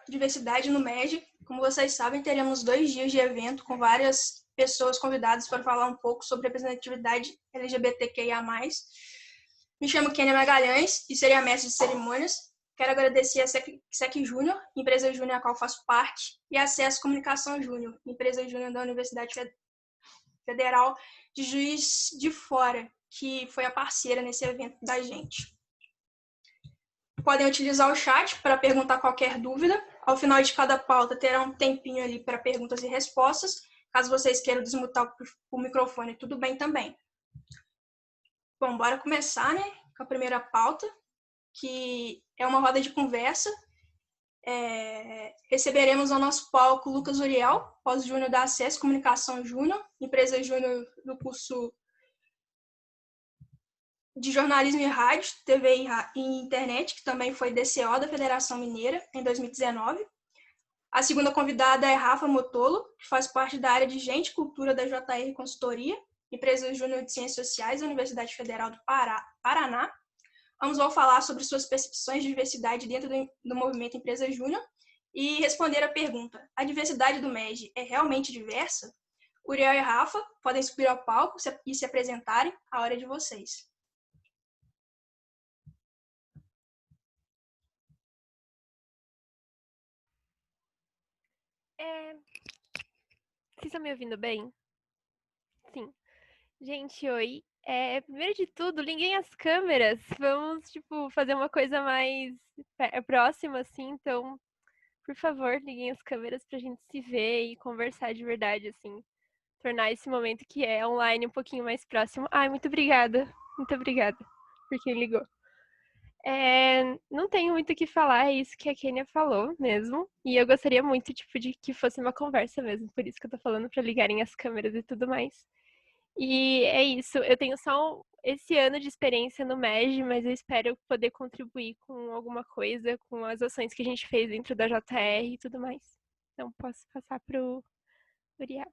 Diversidade no MEG. Como vocês sabem, teremos 2 dias de evento com várias pessoas convidadas para falar um pouco sobre representatividade LGBTQIA+. Me chamo Kênia Magalhães e serei a mestre de cerimônias. Quero agradecer a SEC Júnior, empresa júnior a qual faço parte, e a Acesso Comunicação Júnior, empresa júnior da Universidade Federal de Juiz de Fora, que foi a parceira nesse evento da gente. Podem utilizar o chat para perguntar qualquer dúvida. Ao final de cada pauta terá um tempinho ali para perguntas e respostas. Caso vocês queiram desmutar o microfone, tudo bem também. Bom, bora começar, né, com a primeira pauta, que é uma roda de conversa. Receberemos ao nosso palco Lucas Uriel, pós-júnior da Acesso Comunicação Júnior, empresa júnior do curso de jornalismo e rádio, TV e internet, que também foi DCO da Federação Mineira em 2019. A segunda convidada é Rafa Motolo, que faz parte da área de Gente e Cultura da JR Consultoria, empresa júnior de Ciências Sociais da Universidade Federal do Paraná. Ambos vão falar sobre suas percepções de diversidade dentro do movimento Empresa Júnior e responder a pergunta: a diversidade do MEG é realmente diversa? Uriel e Rafa podem subir ao palco e se apresentarem. A hora é de vocês. Vocês estão me ouvindo bem? Sim. Gente, oi. Primeiro de tudo, liguem as câmeras. Vamos, fazer uma coisa mais próxima, assim. Então, por favor, liguem as câmeras pra gente se ver e conversar de verdade, assim. Tornar esse momento que é online um pouquinho mais próximo. Ai, muito obrigada. Muito obrigada por quem ligou. Não tenho muito o que falar, é isso que a Kênia falou mesmo. E eu gostaria muito, de que fosse uma conversa mesmo. Por isso que eu tô falando pra ligarem as câmeras e tudo mais. E é isso, eu tenho só esse ano de experiência no MEG, mas eu espero poder contribuir com alguma coisa, com as ações que a gente fez dentro da JR e tudo mais. Então, posso passar pro Uriel.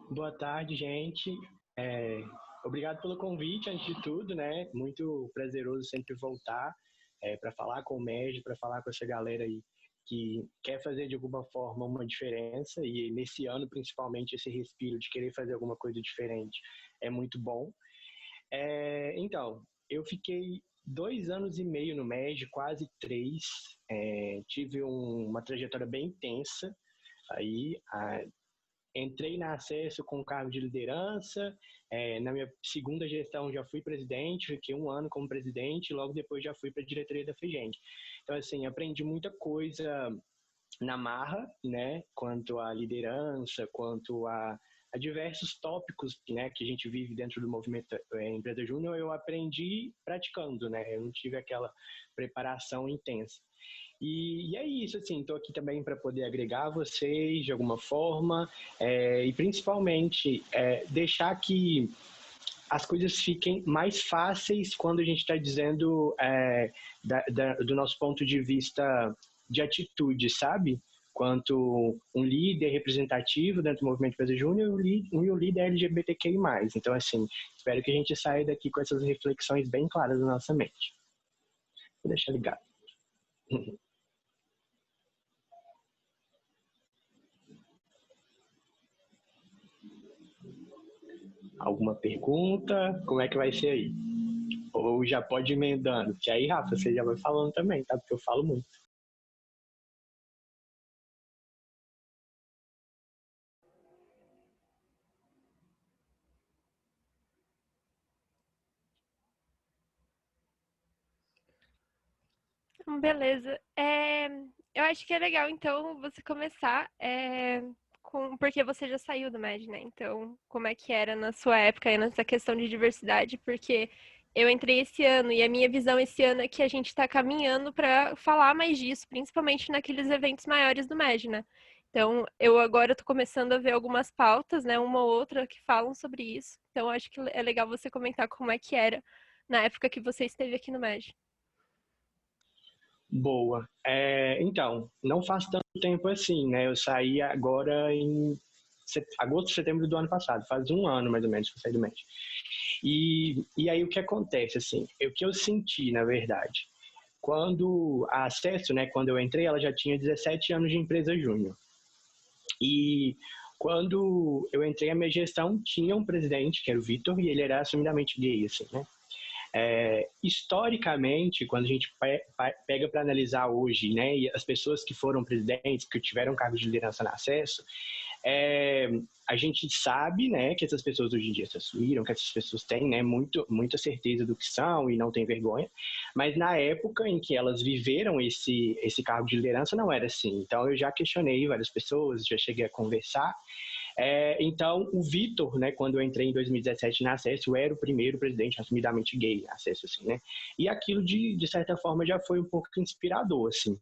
Boa tarde, gente. Obrigado pelo convite, antes de tudo, né? Muito prazeroso sempre voltar para falar com o MEG, para falar com essa galera aí que quer fazer de alguma forma uma diferença, e nesse ano, principalmente, esse respiro de querer fazer alguma coisa diferente é muito bom. Então, eu fiquei 2 anos e meio no MEG, quase 3. Tive uma trajetória bem intensa. Aí, entrei na Acesso com cargo de liderança. Na minha segunda gestão já fui presidente, fiquei 1 ano como presidente, logo depois já fui para a diretoria da FEGENG. Então, assim, aprendi muita coisa na marra, né, quanto à liderança, quanto a diversos tópicos, né, que a gente vive dentro do movimento Empresa Júnior. Eu aprendi praticando, né, eu não tive aquela preparação intensa. E é isso, assim, estou aqui também para poder agregar vocês de alguma forma, e principalmente deixar que as coisas fiquem mais fáceis quando a gente está dizendo do nosso ponto de vista de atitude, sabe? Quanto um líder representativo dentro do movimento Empresa Júnior e um líder LGBTQI+. Então, assim, espero que a gente saia daqui com essas reflexões bem claras na nossa mente. Vou deixar ligado. Alguma pergunta? Como é que vai ser aí? Ou já pode ir emendando? Que aí, Rafa, você já vai falando também, tá? Porque eu falo muito. Beleza. Eu acho que é legal, então, você começar porque você já saiu do MEG, né? Então, como é que era na sua época aí nessa questão de diversidade? Porque eu entrei esse ano e a minha visão esse ano é que a gente está caminhando para falar mais disso, principalmente naqueles eventos maiores do MEG, né? Então, eu agora estou começando a ver algumas pautas, né? Uma ou outra que falam sobre isso. Então, acho que é legal você comentar como é que era na época que você esteve aqui no MEG. Boa. Então, não faz tanto tempo assim, né? Eu saí agora em agosto, setembro do ano passado. Faz 1 ano, mais ou menos, que eu saí do MEG. E aí o que acontece, assim, o que eu senti, na verdade, quando a Acesso, né, quando eu entrei, ela já tinha 17 anos de empresa júnior. E quando eu entrei, a minha gestão tinha um presidente, que era o Vitor, e ele era assumidamente gay, assim, né? Historicamente, quando a gente pega para analisar hoje, né, e as pessoas que foram presidentes, que tiveram cargos de liderança na Acesso, a gente sabe, né, que essas pessoas hoje em dia se assumiram, que essas pessoas têm, né, muita certeza do que são e não têm vergonha, mas na época em que elas viveram esse cargo de liderança não era assim. Então eu já questionei várias pessoas, já cheguei a conversar. Então o Vitor, né, quando eu entrei em 2017 na Acesso, era o primeiro presidente assumidamente gay na Acesso, assim, né, e aquilo de certa forma já foi um pouco inspirador, assim.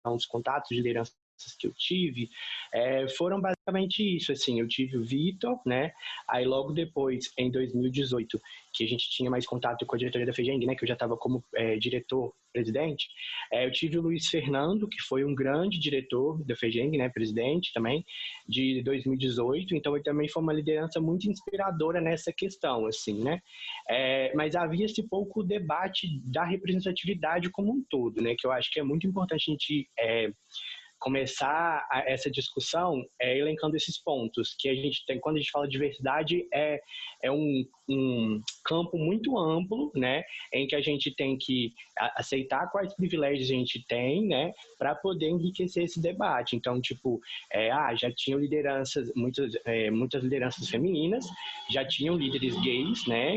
Os contatos de liderança que eu tive foram basicamente isso, assim, eu tive o Vitor, né, aí logo depois, em 2018, que a gente tinha mais contato com a diretoria da FEGENG, né, que eu já estava como diretor-presidente, eu tive o Luiz Fernando, que foi um grande diretor da FEGENG, né, presidente também, de 2018, então ele também foi uma liderança muito inspiradora nessa questão, assim, né, mas havia-se pouco debate da representatividade como um todo, né, que eu acho que é muito importante a gente começar essa discussão elencando esses pontos, que a gente tem, quando a gente fala de diversidade, é um campo muito amplo, né, em que a gente tem que aceitar quais privilégios a gente tem, né, para poder enriquecer esse debate. Então, tipo, já tinham lideranças, muitas lideranças femininas, já tinham líderes gays, né,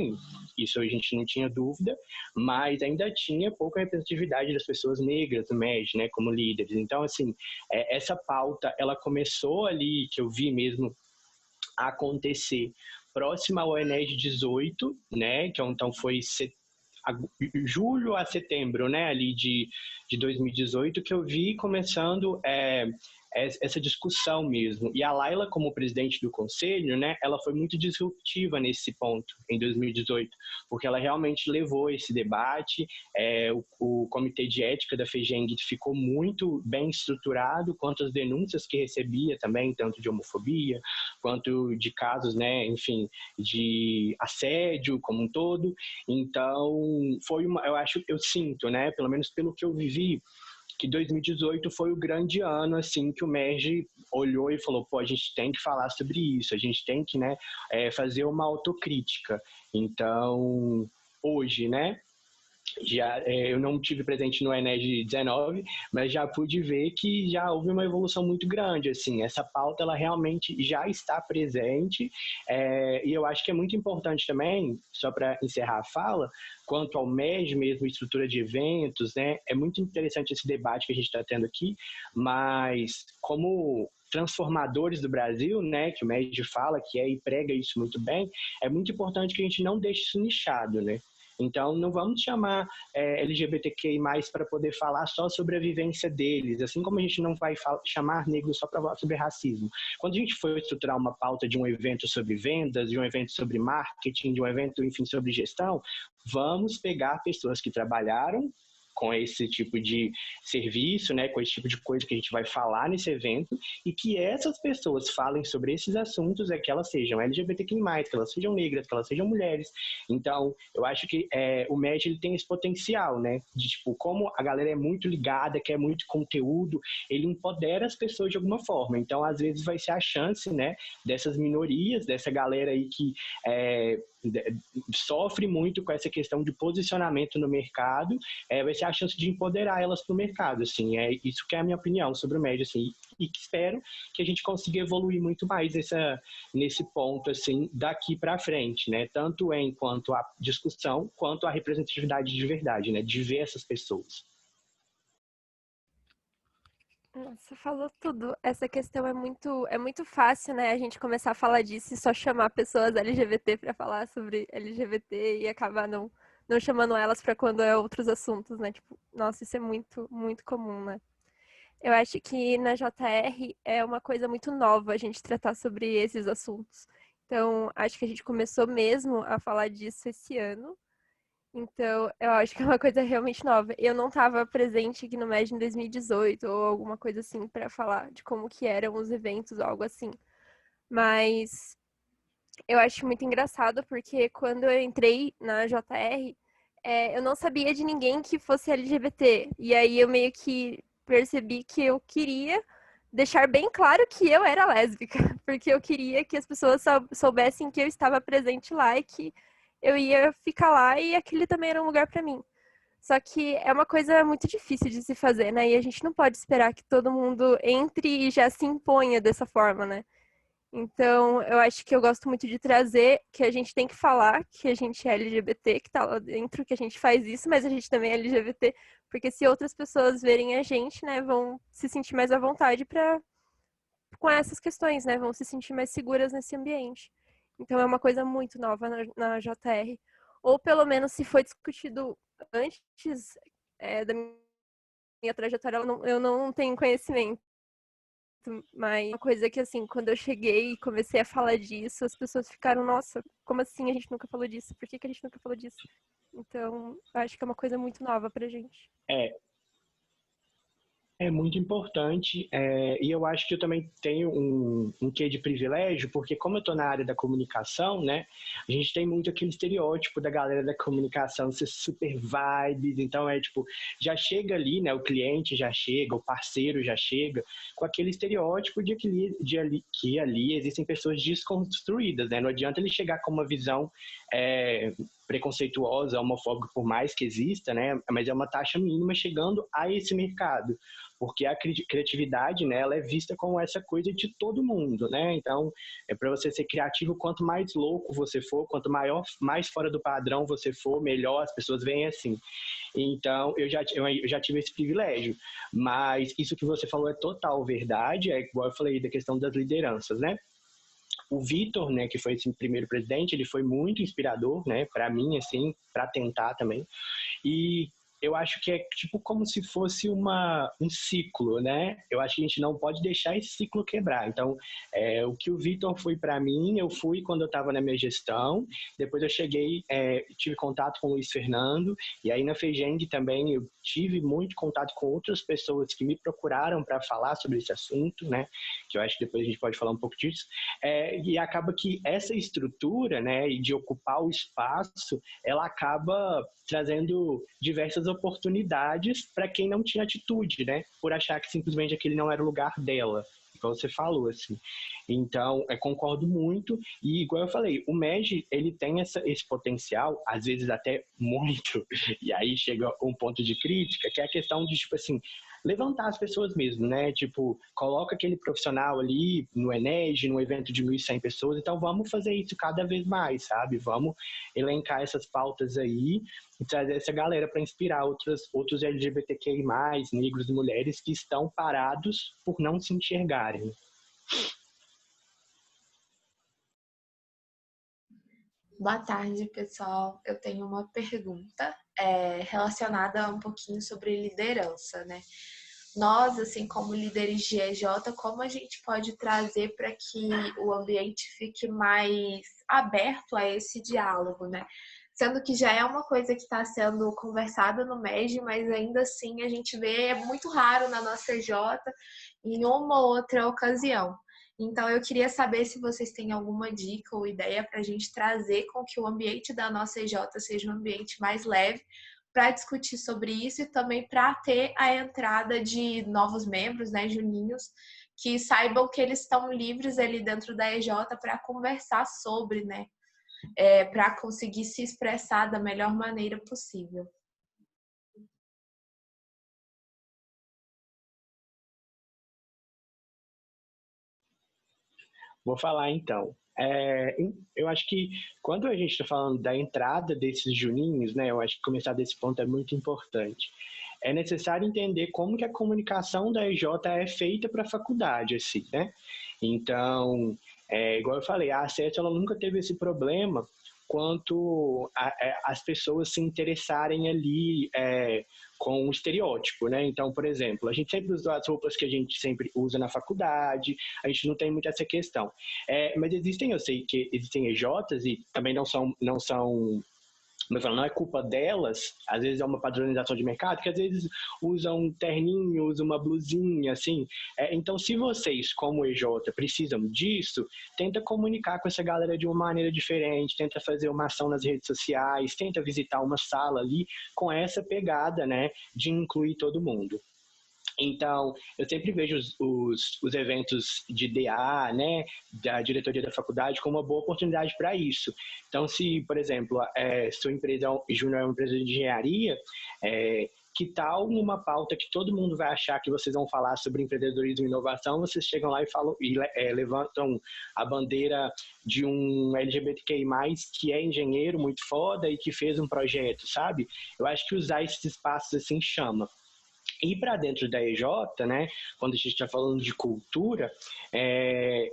isso a gente não tinha dúvida, mas ainda tinha pouca representatividade das pessoas negras no MED, né, como líderes. Então, assim, essa pauta, ela começou ali, que eu vi mesmo acontecer, próxima ao Enes 18, né, que então foi julho a setembro, né, ali de 2018, que eu vi começando essa discussão mesmo. E a Laila, como presidente do conselho, né, ela foi muito disruptiva nesse ponto, em 2018, porque ela realmente levou esse debate, o comitê de ética da FEGENG ficou muito bem estruturado quanto às denúncias que recebia também, tanto de homofobia, quanto de casos, né, enfim, de assédio como um todo. Então, eu sinto, né, pelo menos pelo que eu vivi, que 2018 foi o grande ano, assim, que o MEG olhou e falou, pô, a gente tem que falar sobre isso, a gente tem que, né, fazer uma autocrítica. Então, hoje, né, eu não tive presente no Enes 19, mas já pude ver que já houve uma evolução muito grande, assim, essa pauta ela realmente já está presente, e eu acho que é muito importante também, só para encerrar a fala, quanto ao MEG mesmo, estrutura de eventos, né, é muito interessante esse debate que a gente está tendo aqui, mas como transformadores do Brasil, né, que o MEG fala, que e prega isso muito bem, é muito importante que a gente não deixe isso nichado, né. Então, não vamos chamar LGBTQI+, para poder falar só sobre a vivência deles, assim como a gente não vai chamar negros só para falar sobre racismo. Quando a gente for estruturar uma pauta de um evento sobre vendas, de um evento sobre marketing, de um evento, enfim, sobre gestão, vamos pegar pessoas que trabalharam com esse tipo de serviço, né, com esse tipo de coisa que a gente vai falar nesse evento, e que essas pessoas falem sobre esses assuntos, que elas sejam LGBTQI+, que elas sejam negras, que elas sejam mulheres. Então, eu acho que o MED ele tem esse potencial, né, de tipo, como a galera é muito ligada, quer muito conteúdo, ele empodera as pessoas de alguma forma. Então, às vezes vai ser a chance, né, dessas minorias, dessa galera aí que sofre muito com essa questão de posicionamento no mercado, vai ser a chance de empoderar elas para o mercado, assim, isso que é a minha opinião sobre o MED, assim, e que espero que a gente consiga evoluir muito mais nesse ponto, assim, daqui para frente, né, tanto enquanto a discussão, quanto a representatividade de verdade, né, de ver essas pessoas. Nossa, falou tudo. Essa questão é muito fácil, né? A gente começar a falar disso e só chamar pessoas LGBT para falar sobre LGBT e acabar não chamando elas para quando é outros assuntos, né? Tipo, nossa, isso é muito, muito comum, né? Eu acho que na JR é uma coisa muito nova a gente tratar sobre esses assuntos. Então, acho que a gente começou mesmo a falar disso esse ano. Então, eu acho que é uma coisa realmente nova. Eu não estava presente aqui no MED em 2018 ou alguma coisa assim para falar de como que eram os eventos ou algo assim. Mas Eu acho muito engraçado, porque quando eu entrei na JR, eu não sabia de ninguém que fosse LGBT. E aí eu meio que percebi que eu queria deixar bem claro que eu era lésbica, porque eu queria que as pessoas soubessem que eu estava presente lá e que eu ia ficar lá e aquele também era um lugar para mim. Só que é uma coisa muito difícil de se fazer, né? E a gente não pode esperar que todo mundo entre e já se imponha dessa forma, né? Então, eu acho que eu gosto muito de trazer que a gente tem que falar que a gente é LGBT, que tá lá dentro, que a gente faz isso, mas a gente também é LGBT, porque se outras pessoas verem a gente, né, vão se sentir mais à vontade para com essas questões, né, vão se sentir mais seguras nesse ambiente. Então, é uma coisa muito nova na JR. Ou pelo menos se foi discutido antes da minha trajetória, eu não tenho conhecimento. Mas uma coisa que, assim, quando eu cheguei e comecei a falar disso, as pessoas ficaram, nossa, como assim a gente nunca falou disso? Por que a gente nunca falou disso? Então, eu acho que é uma coisa muito nova pra gente. É muito importante, e eu acho que eu também tenho um quê de privilégio, porque como eu estou na área da comunicação, né, a gente tem muito aquele estereótipo da galera da comunicação ser super vibes, então tipo, já chega ali, né, o cliente já chega, o parceiro já chega, com aquele estereótipo que ali existem pessoas desconstruídas, né, não adianta ele chegar com uma visão preconceituosa, homofóbica, por mais que exista, né, mas é uma taxa mínima chegando a esse mercado, porque a criatividade, né, ela é vista como essa coisa de todo mundo, né? Então, para você ser criativo, quanto mais louco você for, quanto mais fora do padrão você for, melhor as pessoas veem assim. Então, eu já tive esse privilégio. Mas isso que você falou é total verdade, é igual eu falei da questão das lideranças, né? O Vitor, né, que foi esse primeiro presidente, ele foi muito inspirador, né, para mim, assim, para tentar também. E eu acho que é tipo como se fosse um ciclo, né? Eu acho que a gente não pode deixar esse ciclo quebrar. Então, o que o Vitor foi para mim, eu fui quando eu estava na minha gestão. Depois eu cheguei, tive contato com o Luiz Fernando. E aí na FEGENG também eu tive muito contato com outras pessoas que me procuraram para falar sobre esse assunto, né? Que eu acho que depois a gente pode falar um pouco disso. E acaba que essa estrutura, né, e de ocupar o espaço, ela acaba trazendo diversas oportunidades para quem não tinha atitude, né? Por achar que simplesmente aquele não era o lugar dela, igual você falou, assim. Então, eu concordo muito, e igual eu falei, o MEG, ele tem esse potencial, às vezes até muito, e aí chega um ponto de crítica, que é a questão de, tipo assim, levantar as pessoas mesmo, né? Tipo, coloca aquele profissional ali no Eneg, num evento de 1.100 pessoas, então vamos fazer isso cada vez mais, sabe? Vamos elencar essas pautas aí e trazer essa galera para inspirar outros LGBTQI+, negros e mulheres que estão parados por não se enxergarem. Boa tarde, pessoal. Eu tenho uma pergunta relacionada um pouquinho sobre liderança, né? Nós, assim, como líderes de EJ, como a gente pode trazer para que o ambiente fique mais aberto a esse diálogo, né? Sendo que já é uma coisa que está sendo conversada no MEG, mas ainda assim a gente vê, é muito raro na nossa EJ, em uma ou outra ocasião. Então, eu queria saber se vocês têm alguma dica ou ideia para a gente trazer com que o ambiente da nossa EJ seja um ambiente mais leve para discutir sobre isso e também para ter a entrada de novos membros, né, juninhos, que saibam que eles estão livres ali dentro da EJ para conversar sobre, né, para conseguir se expressar da melhor maneira possível. Vou falar então. Eu acho que quando a gente está falando da entrada desses juninhos, né, eu acho que começar desse ponto é muito importante. É necessário entender como que a comunicação da EJ é feita para a faculdade, assim, né? Então, igual eu falei, a ACES ela nunca teve esse problema quanto as pessoas se interessarem ali com o estereótipo, né? Então, por exemplo, a gente sempre usa as roupas que a gente sempre usa na faculdade, a gente não tem muito essa questão. Mas eu sei que existem EJs e também não são Mas não é culpa delas, às vezes é uma padronização de mercado, que às vezes usam um terninho, usam uma blusinha, assim. Então, se vocês, como EJ, precisam disso, tenta comunicar com essa galera de uma maneira diferente, tenta fazer uma ação nas redes sociais, tenta visitar uma sala ali com essa pegada, né, de incluir todo mundo. Então, eu sempre vejo os eventos de DA, né, da diretoria da faculdade, como uma boa oportunidade para isso. Então, se, por exemplo, sua empresa júnior é uma empresa de engenharia, que tal numa pauta que todo mundo vai achar que vocês vão falar sobre empreendedorismo e inovação, vocês chegam lá e falam levantam a bandeira de um LGBTQI+, que é engenheiro muito foda e que fez um projeto, sabe? Eu acho que usar esses espaços assim chama. E para dentro da EJ, né, quando a gente está falando de cultura,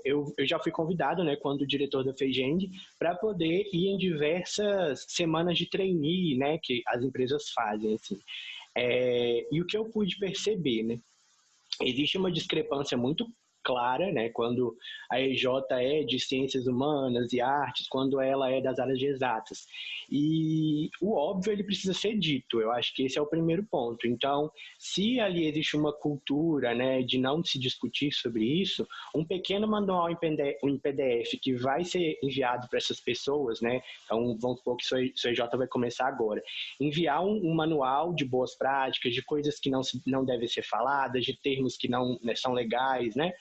eu já fui convidado, né, quando diretor da FEGENG, para poder ir em diversas semanas de trainee, né, que as empresas fazem, assim. E o que eu pude perceber, né, existe uma discrepância muito clara, né, quando a EJ é de ciências humanas e artes, quando ela é das áreas de exatas. E o óbvio, ele precisa ser dito, eu acho que esse é o primeiro ponto. Então, se ali existe uma cultura, né, de não se discutir sobre isso, um pequeno manual em PDF que vai ser enviado para essas pessoas, né, então vamos supor que sua EJ vai começar agora, enviar um manual de boas práticas, de coisas que não devem ser faladas, de termos que não, né, são legais, né,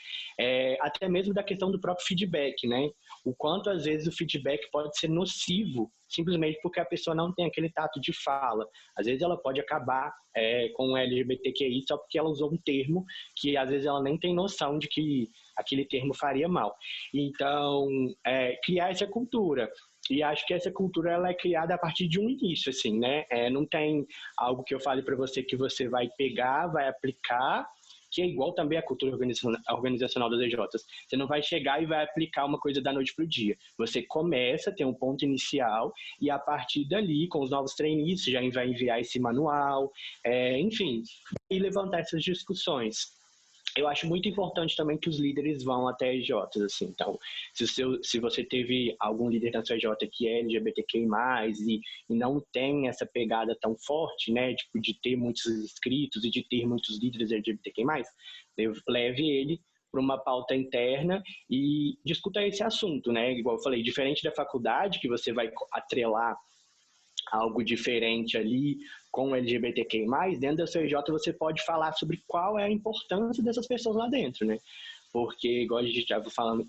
até mesmo da questão do próprio feedback, né? O quanto às vezes o feedback pode ser nocivo simplesmente porque a pessoa não tem aquele tato de fala. Às vezes ela pode acabar com o LGBTQI só porque ela usou um termo que às vezes ela nem tem noção de que aquele termo faria mal. Então, criar essa cultura. E acho que essa cultura ela é criada a partir de um início, assim, né? Não tem algo que eu fale para você que você vai pegar, vai aplicar, que é igual também a cultura organizacional das EJs. Você não vai chegar e vai aplicar uma coisa da noite para o dia. Você começa, tem um ponto inicial, e a partir dali, com os novos trainees, você já vai enviar esse manual, enfim, e levantar essas discussões. Eu acho muito importante também que os líderes vão até EJs, assim. Então, se você teve algum líder na sua EJ que é LGBTQI+, e não tem essa pegada tão forte, né, tipo, de ter muitos inscritos e de ter muitos líderes LGBTQI+, leve ele para uma pauta interna e discuta esse assunto, né? Igual eu falei, diferente da faculdade, que você vai atrelar algo diferente ali com o LGBTQI+, dentro da sua EJ você pode falar sobre qual é a importância dessas pessoas lá dentro, né? Porque, igual a gente estava falando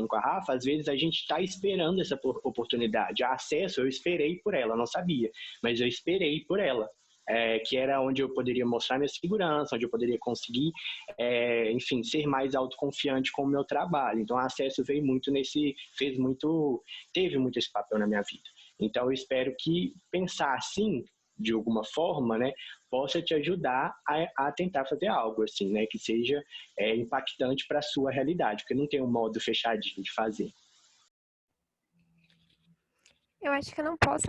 com a Rafa, às vezes a gente está esperando essa oportunidade. A acesso, eu esperei por ela, eu não sabia, mas eu esperei por ela. Que era onde eu poderia mostrar minha segurança, onde eu poderia conseguir, enfim, ser mais autoconfiante com o meu trabalho. Então, a acesso veio muito teve muito esse papel na minha vida. Então, eu espero que pensar assim, de alguma forma, né, possa te ajudar a tentar fazer algo assim, né, que seja impactante para a sua realidade, porque não tem um modo fechadinho de fazer. Eu acho que eu não posso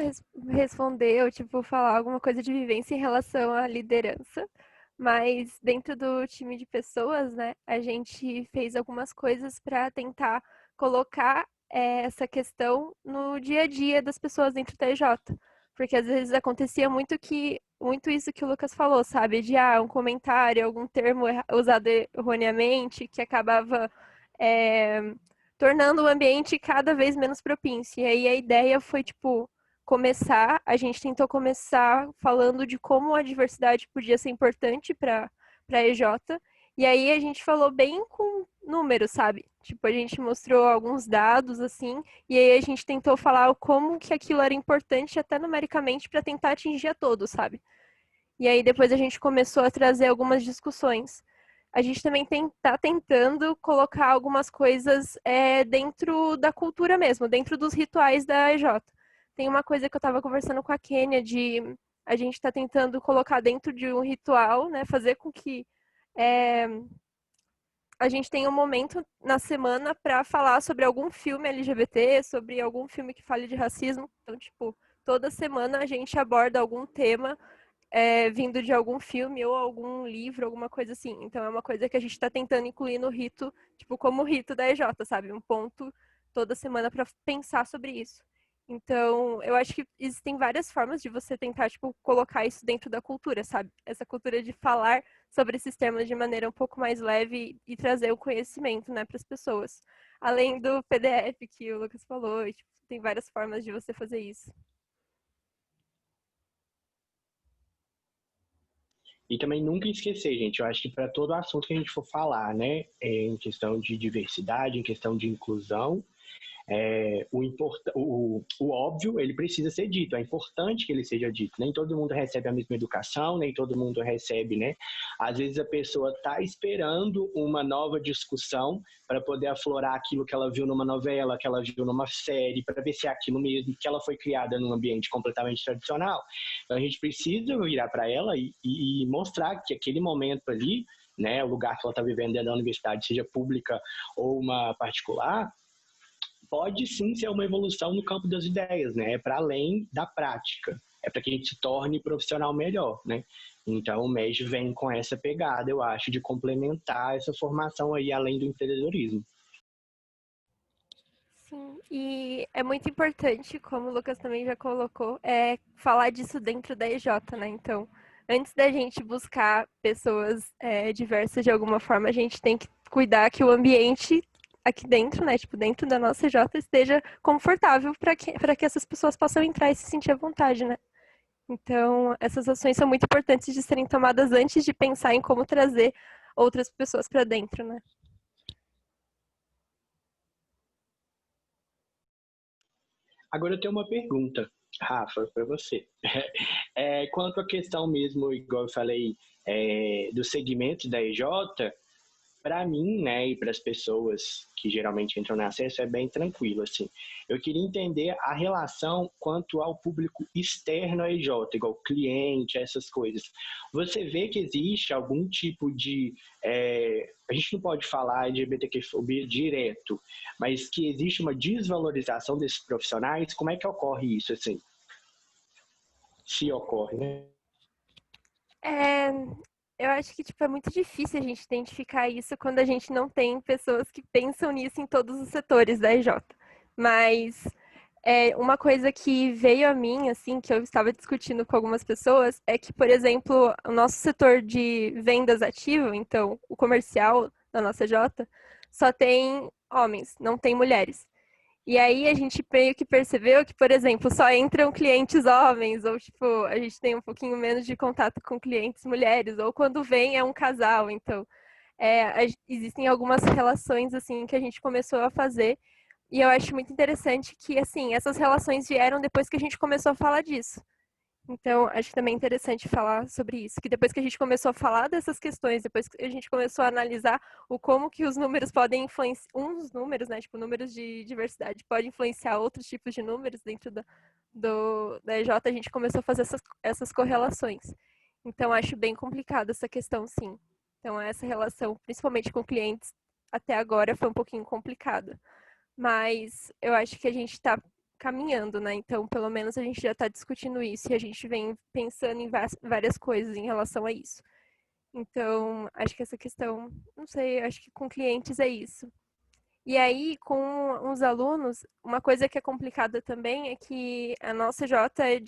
responder ou, tipo, falar alguma coisa de vivência em relação à liderança, mas dentro do time de pessoas, né, a gente fez algumas coisas para tentar colocar essa questão no dia a dia das pessoas dentro da EJ. Porque às vezes acontecia muito isso que o Lucas falou, sabe? De um comentário, algum termo usado erroneamente, que acabava tornando o ambiente cada vez menos propício. E aí a ideia foi, tipo, a gente tentou começar falando de como a diversidade podia ser importante para a EJ. E aí a gente falou bem com números, sabe? Tipo, a gente mostrou alguns dados, assim, e aí a gente tentou falar como que aquilo era importante, até numericamente, para tentar atingir a todos, sabe? E aí depois a gente começou a trazer algumas discussões. A gente também está tentando colocar algumas coisas dentro da cultura mesmo, dentro dos rituais da EJ. Tem uma coisa que eu estava conversando com a Kênia, a gente está tentando colocar dentro de um ritual, né, fazer com que a gente tenha um momento na semana para falar sobre algum filme LGBT, sobre algum filme que fale de racismo. Então, tipo, toda semana a gente aborda algum tema vindo de algum filme ou algum livro, alguma coisa assim. Então é uma coisa que a gente está tentando incluir no rito, tipo, como o rito da EJ, sabe? Um ponto toda semana para pensar sobre isso. Então, eu acho que existem várias formas de você tentar, tipo, colocar isso dentro da cultura, sabe? Essa cultura de falar sobre esses temas de maneira um pouco mais leve e trazer o conhecimento, né, para as pessoas. Além do PDF que o Lucas falou, e, tipo, tem várias formas de você fazer isso. E também nunca esquecer, gente, eu acho que para todo assunto que a gente for falar, né, em questão de diversidade, em questão de inclusão, o óbvio, ele precisa ser dito, é importante que ele seja dito. Nem todo mundo recebe a mesma educação, nem todo mundo recebe, né? Às vezes a pessoa está esperando uma nova discussão para poder aflorar aquilo que ela viu numa novela, que ela viu numa série, para ver se é aquilo mesmo, que ela foi criada num ambiente completamente tradicional. Então a gente precisa virar para ela e mostrar que aquele momento ali, né, o lugar que ela está vivendo dentro da universidade, seja pública ou uma particular, pode sim ser uma evolução no campo das ideias, né? É para além da prática, é para que a gente se torne profissional melhor, né? Então o MEG vem com essa pegada, eu acho, de complementar essa formação aí além do empreendedorismo. Sim, e é muito importante, como o Lucas também já colocou, falar disso dentro da EJ, né? Então, antes da gente buscar pessoas diversas de alguma forma, a gente tem que cuidar que o ambiente aqui dentro, né? Tipo, dentro da nossa EJ esteja confortável para que essas pessoas possam entrar e se sentir à vontade, né? Então, essas ações são muito importantes de serem tomadas antes de pensar em como trazer outras pessoas para dentro, né? Agora eu tenho uma pergunta, Rafa, para você. Quanto à questão mesmo, igual eu falei, do segmento da EJ, para mim, né, e para as pessoas que geralmente entram no acesso, é bem tranquilo, assim. Eu queria entender a relação quanto ao público externo à EJ, igual cliente, essas coisas. Você vê que existe algum tipo de... a gente não pode falar de LGBTQ-fobia direto, mas que existe uma desvalorização desses profissionais? Como é que ocorre isso, assim? Se ocorre, né? É, eu acho que tipo, é muito difícil a gente identificar isso quando a gente não tem pessoas que pensam nisso em todos os setores da EJ. Mas uma coisa que veio a mim, assim, que eu estava discutindo com algumas pessoas, é que, por exemplo, o nosso setor de vendas ativo, então o comercial da nossa EJ, só tem homens, não tem mulheres. E aí a gente meio que percebeu que, por exemplo, só entram clientes homens, ou tipo, a gente tem um pouquinho menos de contato com clientes mulheres, ou quando vem é um casal. Então, existem algumas relações assim que a gente começou a fazer. E eu acho muito interessante que, assim, essas relações vieram depois que a gente começou a falar disso. Então, acho que também é interessante falar sobre isso, que depois que a gente começou a falar dessas questões, depois que a gente começou a analisar o como que os números podem influenciar, uns números, né, tipo, números de diversidade, pode influenciar outros tipos de números dentro da EJ, a gente começou a fazer essas correlações. Então, acho bem complicado essa questão, sim. Então, essa relação, principalmente com clientes, até agora foi um pouquinho complicada. Mas eu acho que a gente está caminhando, né? Então, pelo menos a gente já está discutindo isso e a gente vem pensando em várias coisas em relação a isso. Então, acho que essa questão, não sei, acho que com clientes é isso. E aí, com os alunos, uma coisa que é complicada também é que a nossa J é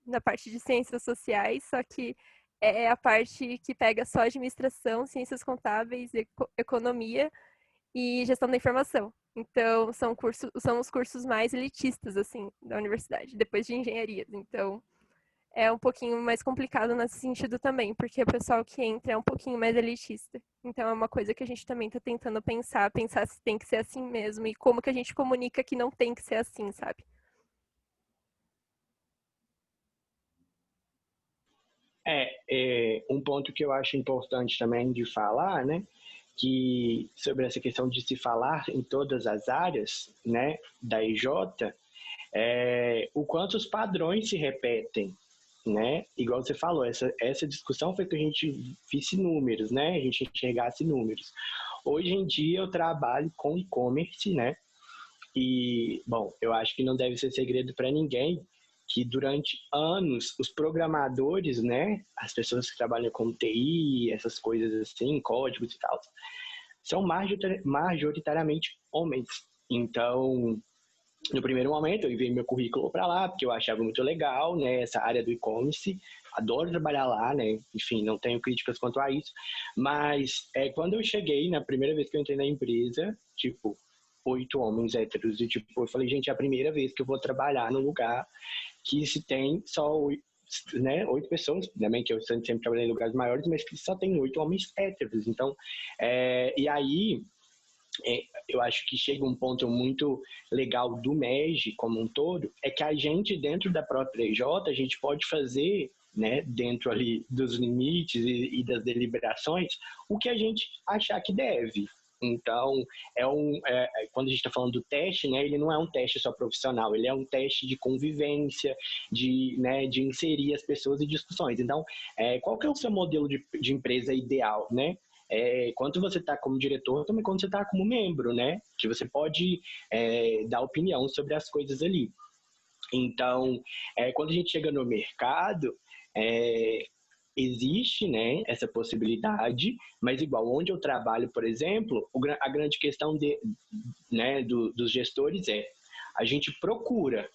na parte de ciências sociais, só que é a parte que pega só administração, ciências contábeis, economia e gestão da informação. Então, são os cursos mais elitistas, assim, da universidade, depois de engenharias. Então, é um pouquinho mais complicado nesse sentido também, porque o pessoal que entra é um pouquinho mais elitista. Então, é uma coisa que a gente também está tentando pensar se tem que ser assim mesmo, e como que a gente comunica que não tem que ser assim, sabe? Um ponto que eu acho importante também de falar, né, que sobre essa questão de se falar em todas as áreas, né, da EJ, o quanto os padrões se repetem, né? Igual você falou, essa discussão foi que a gente visse números, né? A gente enxergasse números. Hoje em dia eu trabalho com e-commerce, né? E, bom, eu acho que não deve ser segredo para ninguém que durante anos os programadores, né, as pessoas que trabalham com TI, essas coisas assim, códigos e tal, são majoritariamente homens. Então, No primeiro momento, eu enviei meu currículo para lá, porque eu achava muito legal, né, essa área do e-commerce, adoro trabalhar lá, né, enfim, não tenho críticas quanto a isso, mas quando eu cheguei, na primeira vez que eu entrei na empresa, tipo, 8 homens héteros, e tipo, eu falei, gente, é a primeira vez que eu vou trabalhar num lugar que se tem só 8, né, 8 pessoas, também que eu sempre trabalhei em lugares maiores, mas que só tem 8 homens héteros, então, e aí eu acho que chega um ponto muito legal do MEG como um todo, é que a gente, dentro da própria EJ, a gente pode fazer, né, dentro ali dos limites e das deliberações, o que a gente achar que deve. Então, quando a gente está falando do teste, né, ele não é um teste só profissional, ele é um teste de convivência, né, de inserir as pessoas em discussões. Então, qual que é o seu modelo de empresa ideal, né? Quando você está como diretor, também quando você está como membro, né? Que você pode dar opinião sobre as coisas ali. Então, quando a gente chega no mercado, existe, né, essa possibilidade, mas igual onde eu trabalho, por exemplo, a grande questão né, dos gestores a gente procura,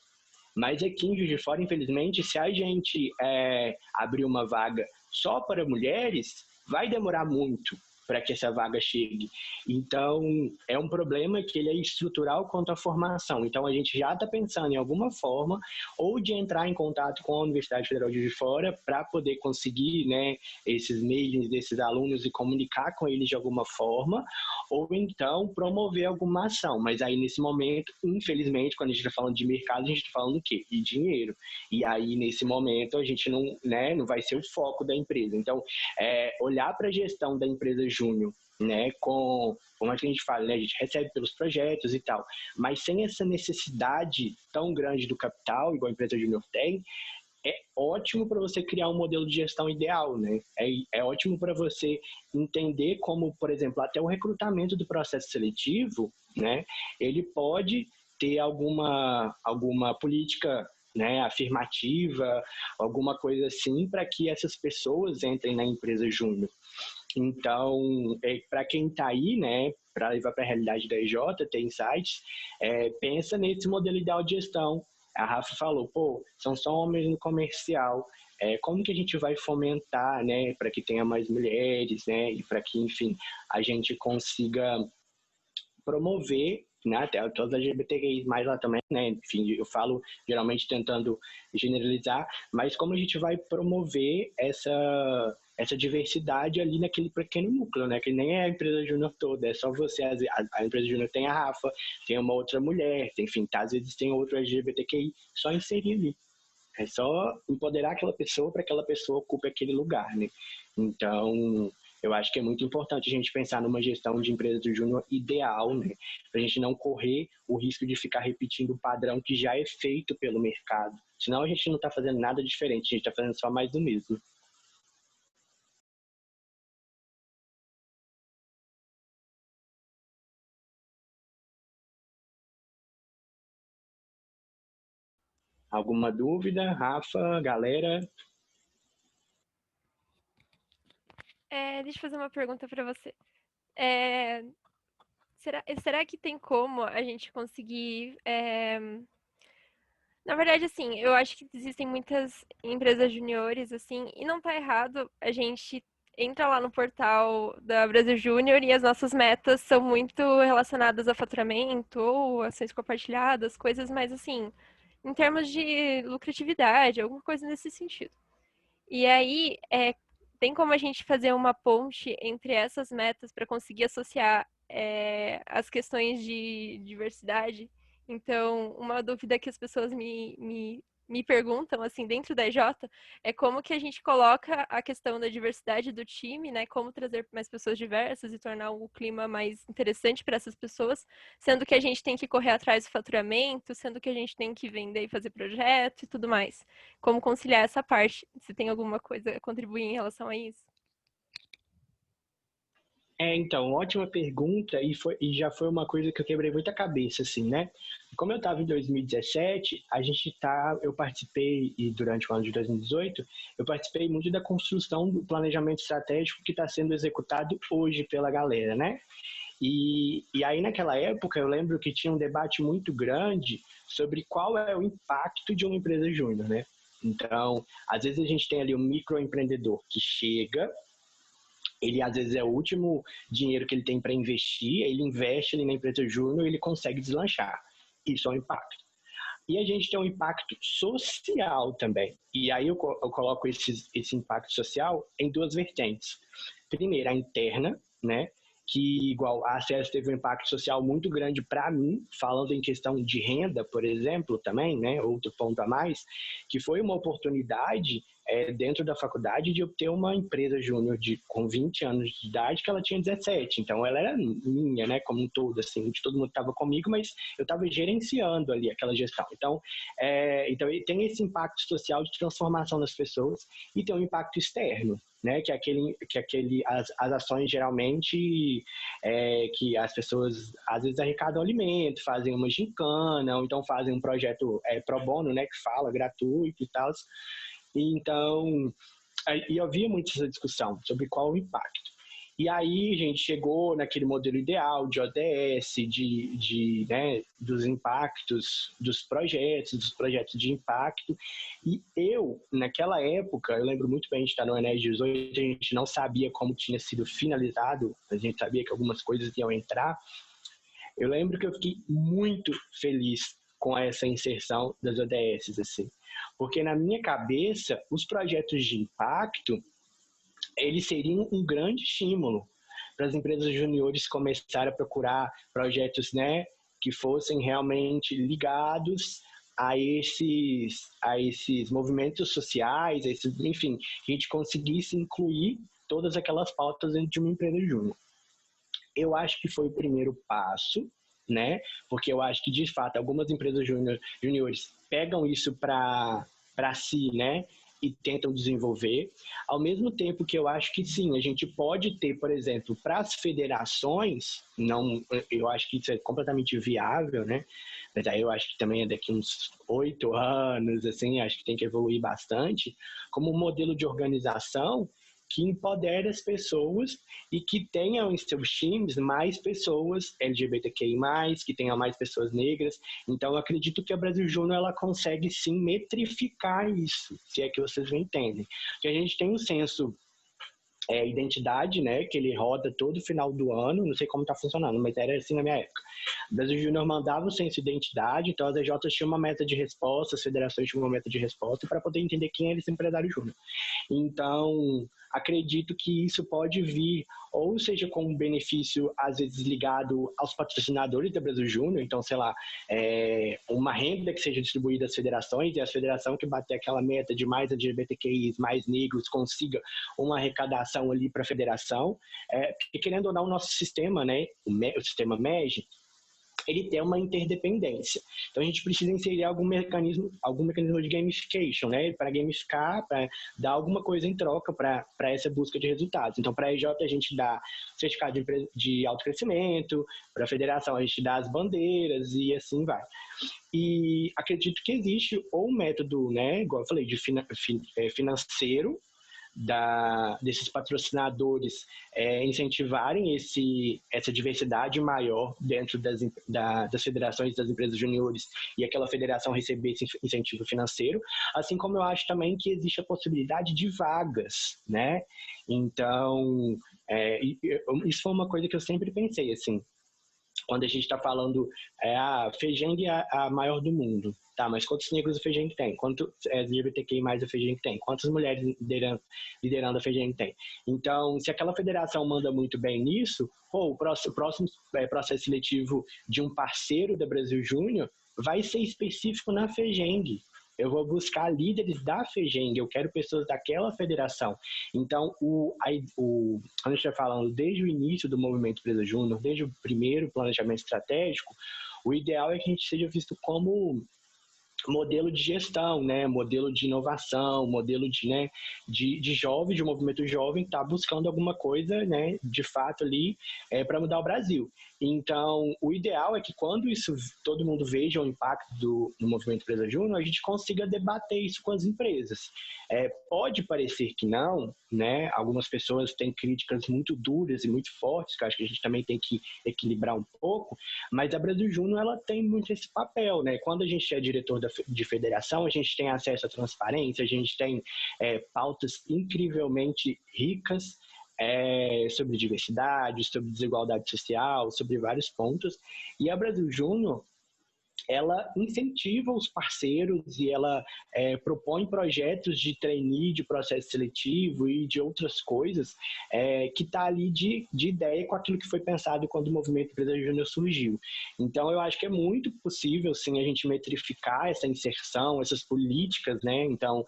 mas aqui em Juiz de Fora, infelizmente, se a gente abrir uma vaga só para mulheres, vai demorar muito para que essa vaga chegue. Então, é um problema que ele é estrutural quanto à formação. Então, a gente já está pensando em alguma forma ou de entrar em contato com a Universidade Federal de Juiz de Fora para poder conseguir, né, esses mailings desses alunos e comunicar com eles de alguma forma, ou então promover alguma ação. Mas aí, nesse momento, infelizmente, quando a gente está falando de mercado, a gente está falando do quê? De dinheiro. E aí, nesse momento, a gente não, né, não vai ser o foco da empresa. Então, olhar para a gestão da empresa júnior, né, como a gente fala, né, a gente recebe pelos projetos e tal, mas sem essa necessidade tão grande do capital, igual a empresa júnior tem, é ótimo para você criar um modelo de gestão ideal, né? É ótimo para você entender como, por exemplo, até o recrutamento do processo seletivo, né, ele pode ter alguma política, né, afirmativa, alguma coisa assim, para que essas pessoas entrem na empresa júnior. Então, para quem está aí, né, para levar para a realidade da EJ, ter insights, pensa nesse modelo ideal de gestão. A Rafa falou, pô, são só homens no comercial, como que a gente vai fomentar, né, para que tenha mais mulheres, né, e para que, enfim, a gente consiga promover, né, até todas as LGBTQI mais lá também, né, enfim, eu falo geralmente tentando generalizar, mas como a gente vai promover essa diversidade ali naquele pequeno núcleo, né, que nem é a empresa júnior toda, é só você, a empresa júnior tem a Rafa, tem uma outra mulher, enfim, tá, às vezes tem outro LGBTQI, só inserir ali. É só empoderar aquela pessoa para que aquela pessoa ocupe aquele lugar, né? Então, eu acho que é muito importante a gente pensar numa gestão de empresa do júnior ideal, né? Para a gente não correr o risco de ficar repetindo o padrão que já é feito pelo mercado. Senão a gente não está fazendo nada diferente, a gente está fazendo só mais do mesmo. Alguma dúvida, Rafa, galera? Deixa eu fazer uma pergunta para você. Será que tem como a gente conseguir... Na verdade, assim, eu acho que existem muitas empresas juniores, assim, e não tá errado a gente entra lá no portal da Brasil Júnior e as nossas metas são muito relacionadas a faturamento ou ações compartilhadas, coisas mais assim, em termos de lucratividade, alguma coisa nesse sentido. E aí, tem como a gente fazer uma ponte entre essas metas para conseguir associar as questões de diversidade? Então, uma dúvida que as pessoas me perguntam, assim, dentro da EJ, é como que a gente coloca a questão da diversidade do time, né? Como trazer mais pessoas diversas e tornar o clima mais interessante para essas pessoas, sendo que a gente tem que correr atrás do faturamento, sendo que a gente tem que vender e fazer projeto e tudo mais. Como conciliar essa parte? Se tem alguma coisa a contribuir em relação a isso? Então, ótima pergunta e já foi uma coisa que eu quebrei muita cabeça, assim, né? Como eu estava em 2017, eu participei, e durante o ano de 2018, eu participei muito da construção do planejamento estratégico que está sendo executado hoje pela galera, né? E aí, naquela época, eu lembro que tinha um debate muito grande sobre qual é o impacto de uma empresa júnior, né? Então, às vezes a gente tem ali um microempreendedor que chega, ele às vezes é o último dinheiro que ele tem para investir, ele investe ali na empresa júnior e ele consegue deslanchar. Isso é um impacto. E a gente tem um impacto social também. E aí eu coloco esse impacto social em duas vertentes. Primeiro, a interna, né? Que, igual, a ACS teve um impacto social muito grande para mim, falando em questão de renda, por exemplo, também, né? Outro ponto a mais, que foi uma oportunidade dentro da faculdade de eu ter uma empresa júnior com 20 anos de idade, que ela tinha 17. Então, ela era minha, né? Como um todo, assim, de todo mundo estava comigo, mas eu estava gerenciando ali aquela gestão. Então, tem esse impacto social de transformação das pessoas e tem um impacto externo, né, que as ações geralmente que as pessoas às vezes arrecadam alimento, fazem uma gincana, ou então fazem um projeto pro bono, né, que fala gratuito e tal. Então, e eu via muito essa discussão sobre qual o impacto. E aí a gente chegou naquele modelo ideal de ODS, né, dos impactos dos projetos de impacto. E eu, naquela época, eu lembro muito bem de estar no Enes 18, a gente não sabia como tinha sido finalizado, a gente sabia que algumas coisas iam entrar. Eu lembro que eu fiquei muito feliz com essa inserção das ODS, assim, porque na minha cabeça, os projetos de impacto eles seriam um grande estímulo para as empresas juniores começarem a procurar projetos, né, que fossem realmente ligados a esses movimentos sociais, enfim, que a gente conseguisse incluir todas aquelas pautas dentro de uma empresa júnior. Eu acho que foi o primeiro passo, né, porque eu acho que, de fato, algumas empresas juniores pegam isso para si, né, e tentam desenvolver, ao mesmo tempo que eu acho que sim, a gente pode ter, por exemplo, para as federações, não, eu acho que isso é completamente viável, né? Mas aí eu acho que também é daqui uns 8 anos, assim, acho que tem que evoluir bastante, como um modelo de organização que empodere as pessoas e que tenham em seus times mais pessoas LGBTQI+, que tenham mais pessoas negras. Então, eu acredito que a Brasil Júnior ela consegue sim metrificar isso, se é que vocês me entendem. Que a gente tem um senso identidade, né, que ele roda todo final do ano, não sei como está funcionando, mas era assim na minha época. O Brasil Júnior mandava o censo de identidade, então as EJs tinham uma meta de resposta, as federações tinham uma meta de resposta para poder entender quem era esse empresário júnior. Então, acredito que isso pode vir, ou seja, com um benefício, às vezes, ligado aos patrocinadores da Brasil Júnior, então, sei lá, uma renda que seja distribuída às federações, e a federação que bater aquela meta de mais LGBTQIs, mais negros, consiga uma arrecadação ali para a federação, porque, querendo ou não, o nosso sistema, né, o sistema MEG, ele tem uma interdependência. Então, a gente precisa inserir algum mecanismo de gamification, né? Para gamificar, para dar alguma coisa em troca para essa busca de resultados. Então, para a EJ, a gente dá certificado de autocrescimento, para a federação, a gente dá as bandeiras e assim vai. E acredito que existe ou um método, né, igual eu falei, de financeiro, desses patrocinadores incentivarem essa diversidade maior dentro das federações das empresas juniores e aquela federação receber esse incentivo financeiro, assim como eu acho também que existe a possibilidade de vagas, né? Então, isso foi uma coisa que eu sempre pensei, assim, quando a gente está falando, a FEGENG é a maior do mundo. Tá, mas quantos negros a FEGENG tem? Quantos LGBTQI mais a FEGENG tem? Quantas mulheres liderando a FEGENG tem? Então, se aquela federação manda muito bem nisso, o próximo processo seletivo de um parceiro da Brasil Júnior vai ser específico na FEGENG. Eu vou buscar líderes da FEGENG, eu quero pessoas daquela federação. Então, a gente está falando desde o início do movimento Empresa Júnior, desde o primeiro planejamento estratégico, o ideal é que a gente seja visto como modelo de gestão, né, modelo de inovação, modelo de, né, de jovem, de um movimento jovem, está buscando alguma coisa, né, de fato ali para mudar o Brasil. Então, o ideal é que quando isso todo mundo veja o impacto do movimento Empresa Júnior, a gente consiga debater isso com as empresas. Pode parecer que não, né? Algumas pessoas têm críticas muito duras e muito fortes, que eu acho que a gente também tem que equilibrar um pouco, mas a Brasil Júnior ela tem muito esse papel, né? Quando a gente é diretor de federação, a gente tem acesso à transparência, a gente tem pautas incrivelmente ricas sobre diversidade, sobre desigualdade social, sobre vários pontos. E a Brasil Júnior, ela incentiva os parceiros e ela propõe projetos de trainee, de processo seletivo e de outras coisas que está ali de ideia com aquilo que foi pensado quando o movimento Empresa Júnior surgiu. Então, eu acho que é muito possível, sim, a gente metrificar essa inserção, essas políticas, né? Então,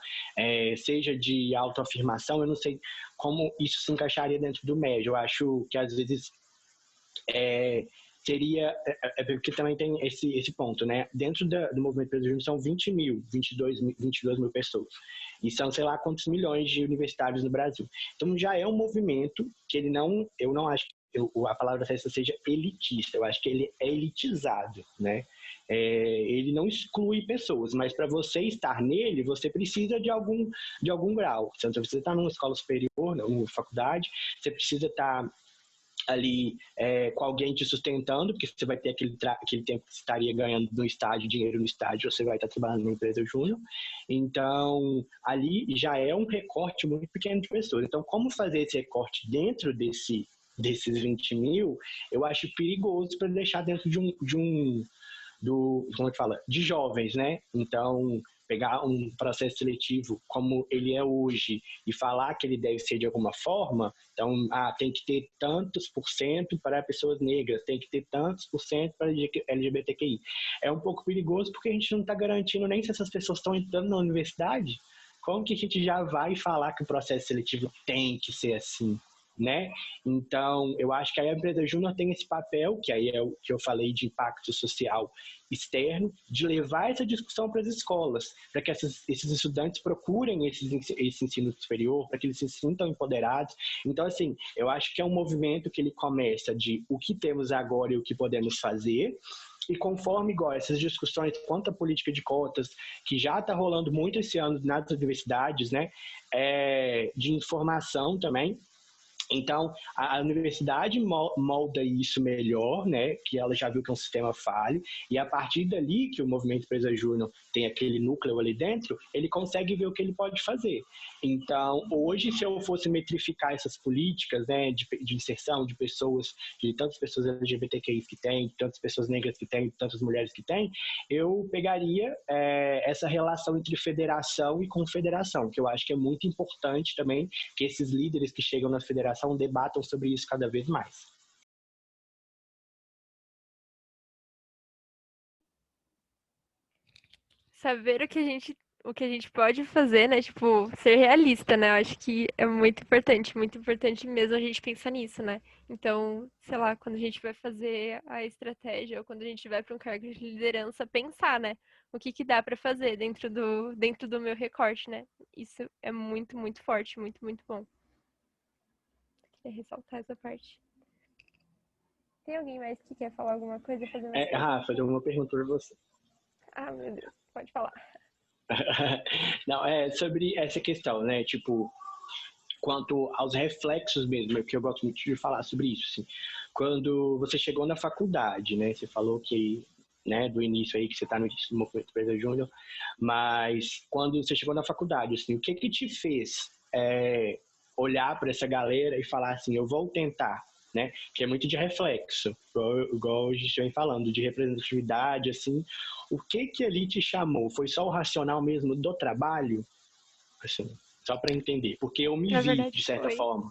seja de autoafirmação, eu não sei como isso se encaixaria dentro do MED. Eu acho que, às vezes, seria, porque também tem esse ponto, né? Dentro do movimento Empresa Júnior são 20 mil, 22 mil pessoas. E são, sei lá, quantos milhões de universitários no Brasil. Então, já é um movimento que eu não acho que a palavra certa seja elitista, eu acho que ele é elitizado, né? Ele não exclui pessoas, mas para você estar nele, você precisa de algum grau. Então, você está numa escola superior, numa faculdade, você precisa estar ali com alguém te sustentando, porque você vai ter aquele tempo que você estaria ganhando no estágio, dinheiro no estágio, você vai estar trabalhando na empresa júnior. Então, ali já é um recorte muito pequeno de pessoas. Então, como fazer esse recorte dentro desses 20 mil, eu acho perigoso para deixar dentro como é que fala? De jovens, né? Então, pegar um processo seletivo como ele é hoje e falar que ele deve ser de alguma forma, então, tem que ter tantos por cento para pessoas negras, tem que ter tantos por cento para LGBTQI. É um pouco perigoso porque a gente não está garantindo nem se essas pessoas estão entrando na universidade. Como que a gente já vai falar que o processo seletivo tem que ser assim? Né? Então, eu acho que a Empresa Júnior tem esse papel, que aí é o que eu falei de impacto social externo, de levar essa discussão para as escolas, para que esses estudantes procurem esse ensino superior, para que eles se sintam empoderados. Então, assim, eu acho que é um movimento que ele começa de o que temos agora e o que podemos fazer, e conforme igual essas discussões quanto à política de cotas, que já está rolando muito esse ano nas universidades, né, de informação também. Então, a universidade molda isso melhor, né? Que ela já viu que é um sistema falho, e a partir dali que o movimento Empresa Júnior tem aquele núcleo ali dentro, ele consegue ver o que ele pode fazer. Então, hoje, se eu fosse metrificar essas políticas, né, de inserção de pessoas, de tantas pessoas LGBTQI que tem, tantas pessoas negras que tem, tantas mulheres que tem, eu pegaria essa relação entre federação e confederação, que eu acho que é muito importante também que esses líderes que chegam na federação debatam sobre isso cada vez mais. Saber o que a gente pode fazer, né? Tipo, ser realista, né? Eu acho que é muito importante mesmo a gente pensar nisso, né? Então, sei lá, quando a gente vai fazer a estratégia ou quando a gente vai para um cargo de liderança, pensar, né? O que dá para fazer dentro do meu recorte, né? Isso é muito, muito forte, muito, muito bom. Queria ressaltar essa parte. Tem alguém mais que quer falar alguma coisa? Rafa, eu uma pergunta para você. Ah, meu Deus, pode falar. Não, sobre essa questão, né? Tipo, quanto aos reflexos mesmo, porque eu gosto muito de falar sobre isso, assim. Quando você chegou na faculdade, né? Você falou que, né, do início aí, que você está no início do movimento Empresa Júnior, mas quando você chegou na faculdade, assim, o que te fez olhar para essa galera e falar assim, eu vou tentar, né? Que é muito de reflexo, igual a gente vem falando, de representatividade, assim. O que ali te chamou? Foi só o racional mesmo do trabalho? Assim, só para entender, porque eu me vi, de certa forma.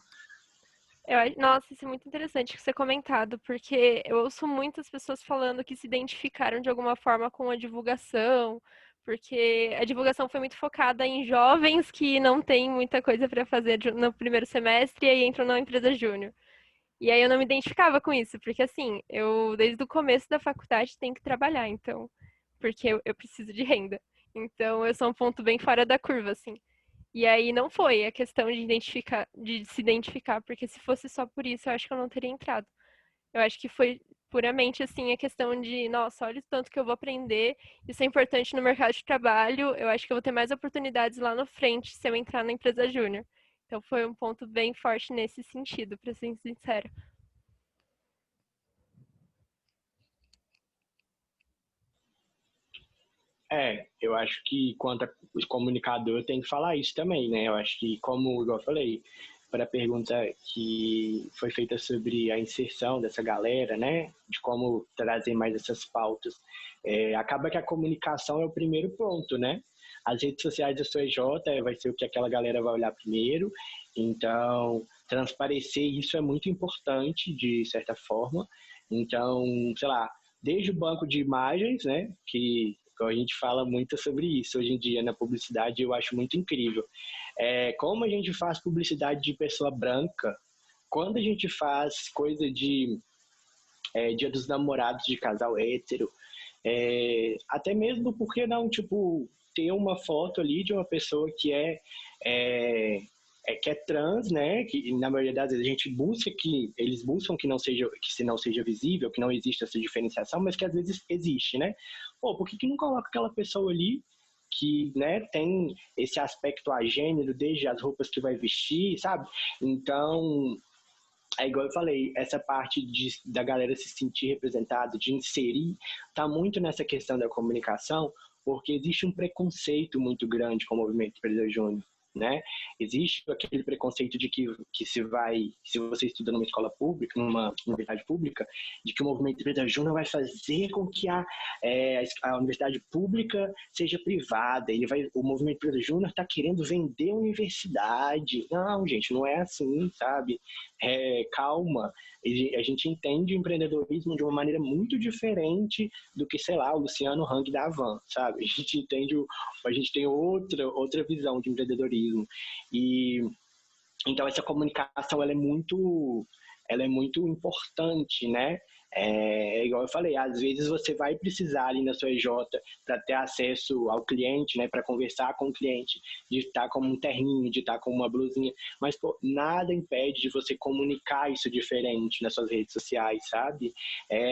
Nossa, isso é muito interessante que você comentado, porque eu ouço muitas pessoas falando que se identificaram de alguma forma com a divulgação, porque a divulgação foi muito focada em jovens que não têm muita coisa para fazer no primeiro semestre e aí entram na empresa júnior. E aí eu não me identificava com isso, porque assim, eu desde o começo da faculdade tenho que trabalhar, então porque eu preciso de renda. Então, eu sou um ponto bem fora da curva, assim. E aí não foi a questão de se identificar, porque se fosse só por isso, eu acho que eu não teria entrado. Eu acho que foi puramente, assim, a questão de, nossa, olha o tanto que eu vou aprender, isso é importante no mercado de trabalho, eu acho que eu vou ter mais oportunidades lá na frente se eu entrar na empresa júnior. Então foi um ponto bem forte nesse sentido, para ser sincera. Eu acho que quanto a comunicador tem que falar isso também, né? Eu acho que, como igual eu falei, para a pergunta que foi feita sobre a inserção dessa galera, né? De como trazer mais essas pautas, acaba que a comunicação é o primeiro ponto, né? As redes sociais da sua EJ vai ser o que aquela galera vai olhar primeiro, então transparecer isso é muito importante, de certa forma. Então, sei lá, desde o banco de imagens, né? Que a gente fala muito sobre isso hoje em dia na publicidade, eu acho muito incrível. Como a gente faz publicidade de pessoa branca, quando a gente faz coisa de Dia dos Namorados de casal hétero, até mesmo porque não, tipo, ter uma foto ali de uma pessoa é, que é trans, né? Que na maioria das vezes a gente busca eles buscam que não seja, que se não seja visível, que não exista essa diferenciação, mas que às vezes existe, né? Pô, por que não coloca aquela pessoa ali que, né, tem esse aspecto agênero, desde as roupas que vai vestir, sabe? Então, é igual eu falei, essa parte da galera se sentir representada, de inserir, tá muito nessa questão da comunicação, porque existe um preconceito muito grande com o movimento Empresa Júnior, né? Existe aquele preconceito de que se você estuda numa escola pública, numa universidade pública, de que o movimento Empresa Júnior vai fazer com que a universidade pública seja privada. O movimento Empresa Júnior está querendo vender a universidade. Não, gente, não é assim, sabe? Calma. A gente entende o empreendedorismo de uma maneira muito diferente do que, sei lá, o Luciano Hang da Havan, sabe? A gente tem outra visão de empreendedorismo. E então essa comunicação ela é muito importante, né? Igual eu falei, às vezes você vai precisar ali na sua EJ para ter acesso ao cliente, né, para conversar com o cliente, de estar com um terninho, de estar com uma blusinha, mas pô, nada impede de você comunicar isso diferente nas suas redes sociais, sabe?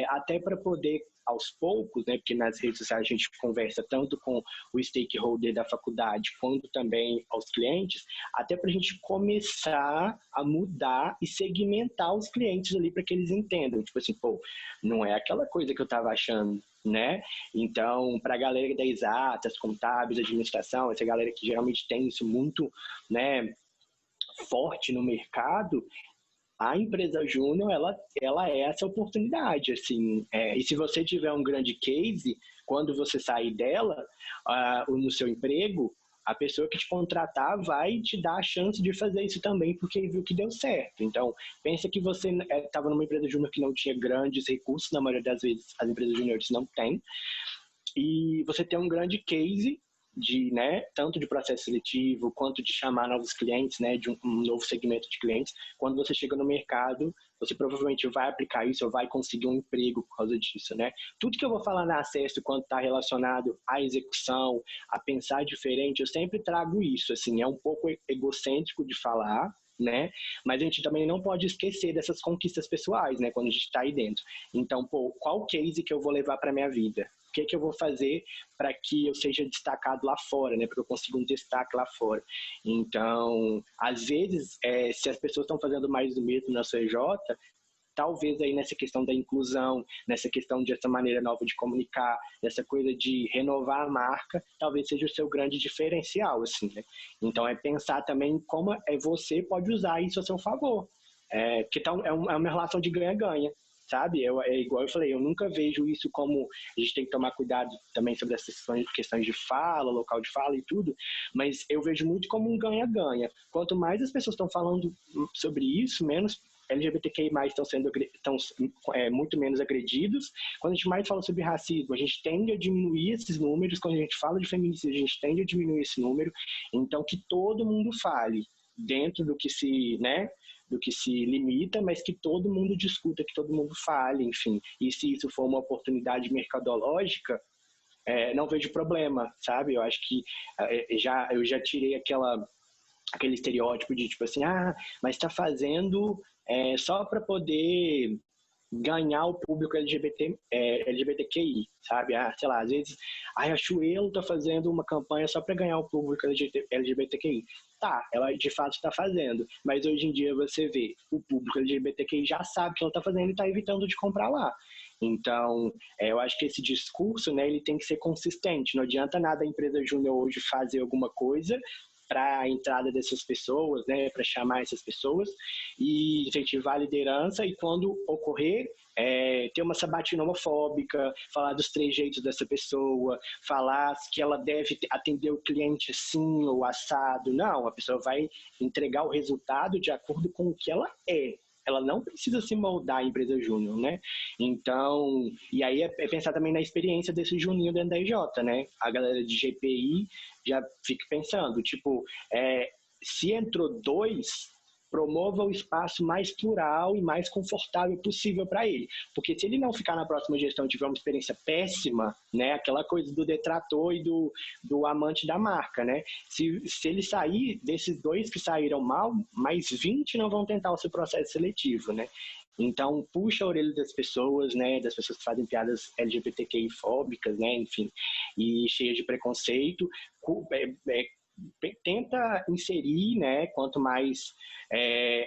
Até para poder aos poucos, né, porque nas redes sociais a gente conversa tanto com o stakeholder da faculdade quanto também aos clientes, até para a gente começar a mudar e segmentar os clientes ali para que eles entendam, tipo assim, pô, não é aquela coisa que eu estava achando, né? Então, para a galera da exatas, contábeis, administração, essa galera que geralmente tem isso muito, né, forte no mercado, a empresa júnior, ela é essa oportunidade, assim, e se você tiver um grande case, quando você sair dela, no seu emprego, a pessoa que te contratar vai te dar a chance de fazer isso também, porque viu que deu certo. Então, pensa que você estava numa empresa júnior que não tinha grandes recursos, na maioria das vezes as empresas júniores não têm, e você tem um grande case né, tanto de processo seletivo quanto de chamar novos clientes, né, de um novo segmento de clientes. Quando você chega no mercado, você provavelmente vai aplicar isso ou vai conseguir um emprego por causa disso, né? Tudo que eu vou falar na Acesso quando está relacionado à execução, a pensar diferente, eu sempre trago isso, assim, é um pouco egocêntrico de falar, né? Mas a gente também não pode esquecer dessas conquistas pessoais, né? Quando a gente está aí dentro. Então, pô, qual case que eu vou levar para minha vida? O que eu vou fazer para que eu seja destacado lá fora, né? Para que eu consiga um destaque lá fora. Então, às vezes, se as pessoas estão fazendo mais do mesmo na sua EJ, talvez aí nessa questão da inclusão, nessa questão de essa maneira nova de comunicar, nessa coisa de renovar a marca, talvez seja o seu grande diferencial, assim, né? Então, pensar também como você pode usar isso a seu favor. Porque é uma relação de ganha-ganha, sabe? Igual eu falei, eu nunca vejo isso como a gente tem que tomar cuidado também sobre essas questões de fala, local de fala e tudo, mas eu vejo muito como um ganha-ganha. Quanto mais as pessoas estão falando sobre isso, menos LGBTQI+, estão sendo muito menos agredidos. Quando a gente mais fala sobre racismo, a gente tende a diminuir esses números. Quando a gente fala de feminicídio, a gente tende a diminuir esse número. Então, que todo mundo fale dentro do que se limita, mas que todo mundo discuta, que todo mundo fale, enfim. E se isso for uma oportunidade mercadológica, não vejo problema, sabe? Eu acho que eu já tirei aquele estereótipo de tipo assim, mas está fazendo só para poder ganhar o público LGBTQI, sabe? Sei lá, às vezes a Riachuelo tá fazendo uma campanha só para ganhar o público LGBTQI. Tá, ela de fato está fazendo, mas hoje em dia você vê, o público LGBTQI já sabe que ela está fazendo e está evitando de comprar lá. Então, eu acho que esse discurso, né, ele tem que ser consistente. Não adianta nada a empresa júnior hoje fazer alguma coisa para a entrada dessas pessoas, né, para chamar essas pessoas e incentivar a liderança e quando ocorrer, ter uma sabatina homofóbica, falar dos trejeitos dessa pessoa, falar que ela deve atender o cliente assim ou assado. Não, a pessoa vai entregar o resultado de acordo com o que ela é. Ela não precisa se moldar a empresa júnior, né? Então, e aí é pensar também na experiência desse juninho dentro da IJ, né? A galera de GPI já fica pensando, tipo, se entrou 2, promova o espaço mais plural e mais confortável possível para ele. Porque se ele não ficar na próxima gestão e tiver uma experiência péssima, né, aquela coisa do detrator e do amante da marca, né? Se ele sair, desses 2 que saíram mal, mais 20 não vão tentar o seu processo seletivo, né? Então, puxa a orelha das pessoas, né, das pessoas que fazem piadas LGBTQI-fóbicas, né, enfim, e cheias de preconceito, tenta inserir, né, quanto mais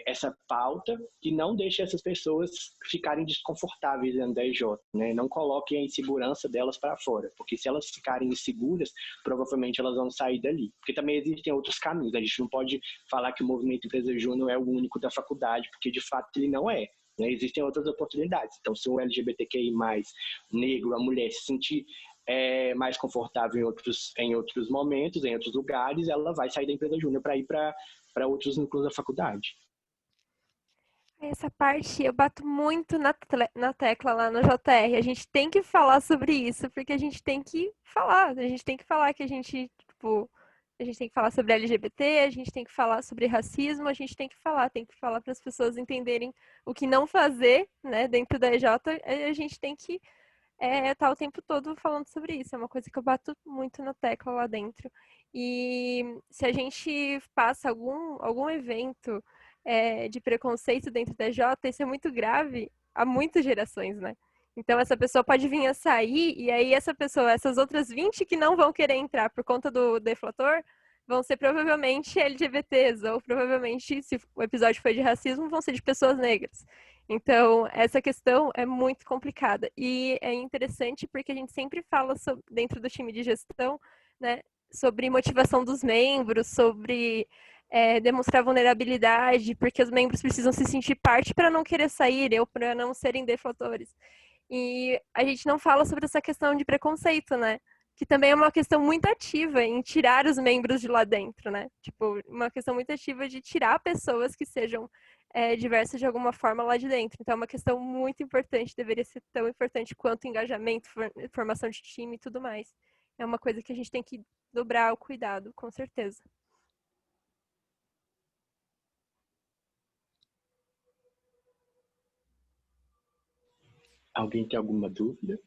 essa pauta e não deixe essas pessoas ficarem desconfortáveis dentro da EJ, né? Não coloque a insegurança delas para fora, porque se elas ficarem inseguras, provavelmente elas vão sair dali. Porque também existem outros caminhos, a gente não pode falar que o movimento Empresa Júnior é o único da faculdade, porque de fato ele não é. Né? Existem outras oportunidades. Então, se o LGBTQI+, o negro, a mulher se sentir mais confortável em outros momentos, em outros lugares, ela vai sair da empresa júnior para ir para outros núcleos da faculdade. Essa parte eu bato muito na tecla lá no JR. A gente tem que falar sobre isso, porque a gente tem que falar. A gente tem que falar que a gente, tipo, a gente tem que falar sobre LGBT, a gente tem que falar sobre racismo, a gente tem que falar para as pessoas entenderem o que não fazer, né, dentro da EJ, a gente tem que tá o tempo todo falando sobre isso. É uma coisa que eu bato muito na tecla lá dentro. E se a gente passa algum evento de preconceito dentro da EJ, isso é muito grave há muitas gerações, né? Então essa pessoa pode vir a sair e aí essas outras 20 que não vão querer entrar por conta do deflator, vão ser provavelmente LGBTs, ou provavelmente, se o episódio foi de racismo, vão ser de pessoas negras. Então, essa questão é muito complicada. E é interessante porque a gente sempre fala dentro do time de gestão, né, sobre motivação dos membros, sobre demonstrar vulnerabilidade, porque os membros precisam se sentir parte para não querer sair, ou para não serem deflatores. E a gente não fala sobre essa questão de preconceito, né? Que também é uma questão muito ativa em tirar os membros de lá dentro, né? Tipo, uma questão muito ativa de tirar pessoas que sejam diversas de alguma forma lá de dentro. Então, é uma questão muito importante, deveria ser tão importante quanto engajamento, formação de time e tudo mais. É uma coisa que a gente tem que dobrar o cuidado, com certeza. Alguém tem alguma dúvida?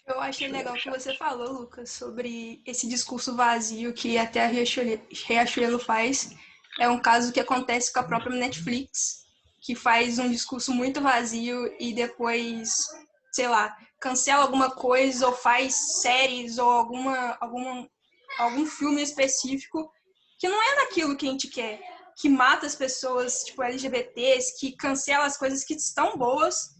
Eu achei legal o que você falou, Lucas, sobre esse discurso vazio que até a Riachuelo faz. É um caso que acontece com a própria Netflix, que faz um discurso muito vazio e depois, sei lá, cancela alguma coisa ou faz séries ou algum filme específico que não é daquilo que a gente quer, que mata as pessoas, tipo, LGBTs, que cancela as coisas que estão boas.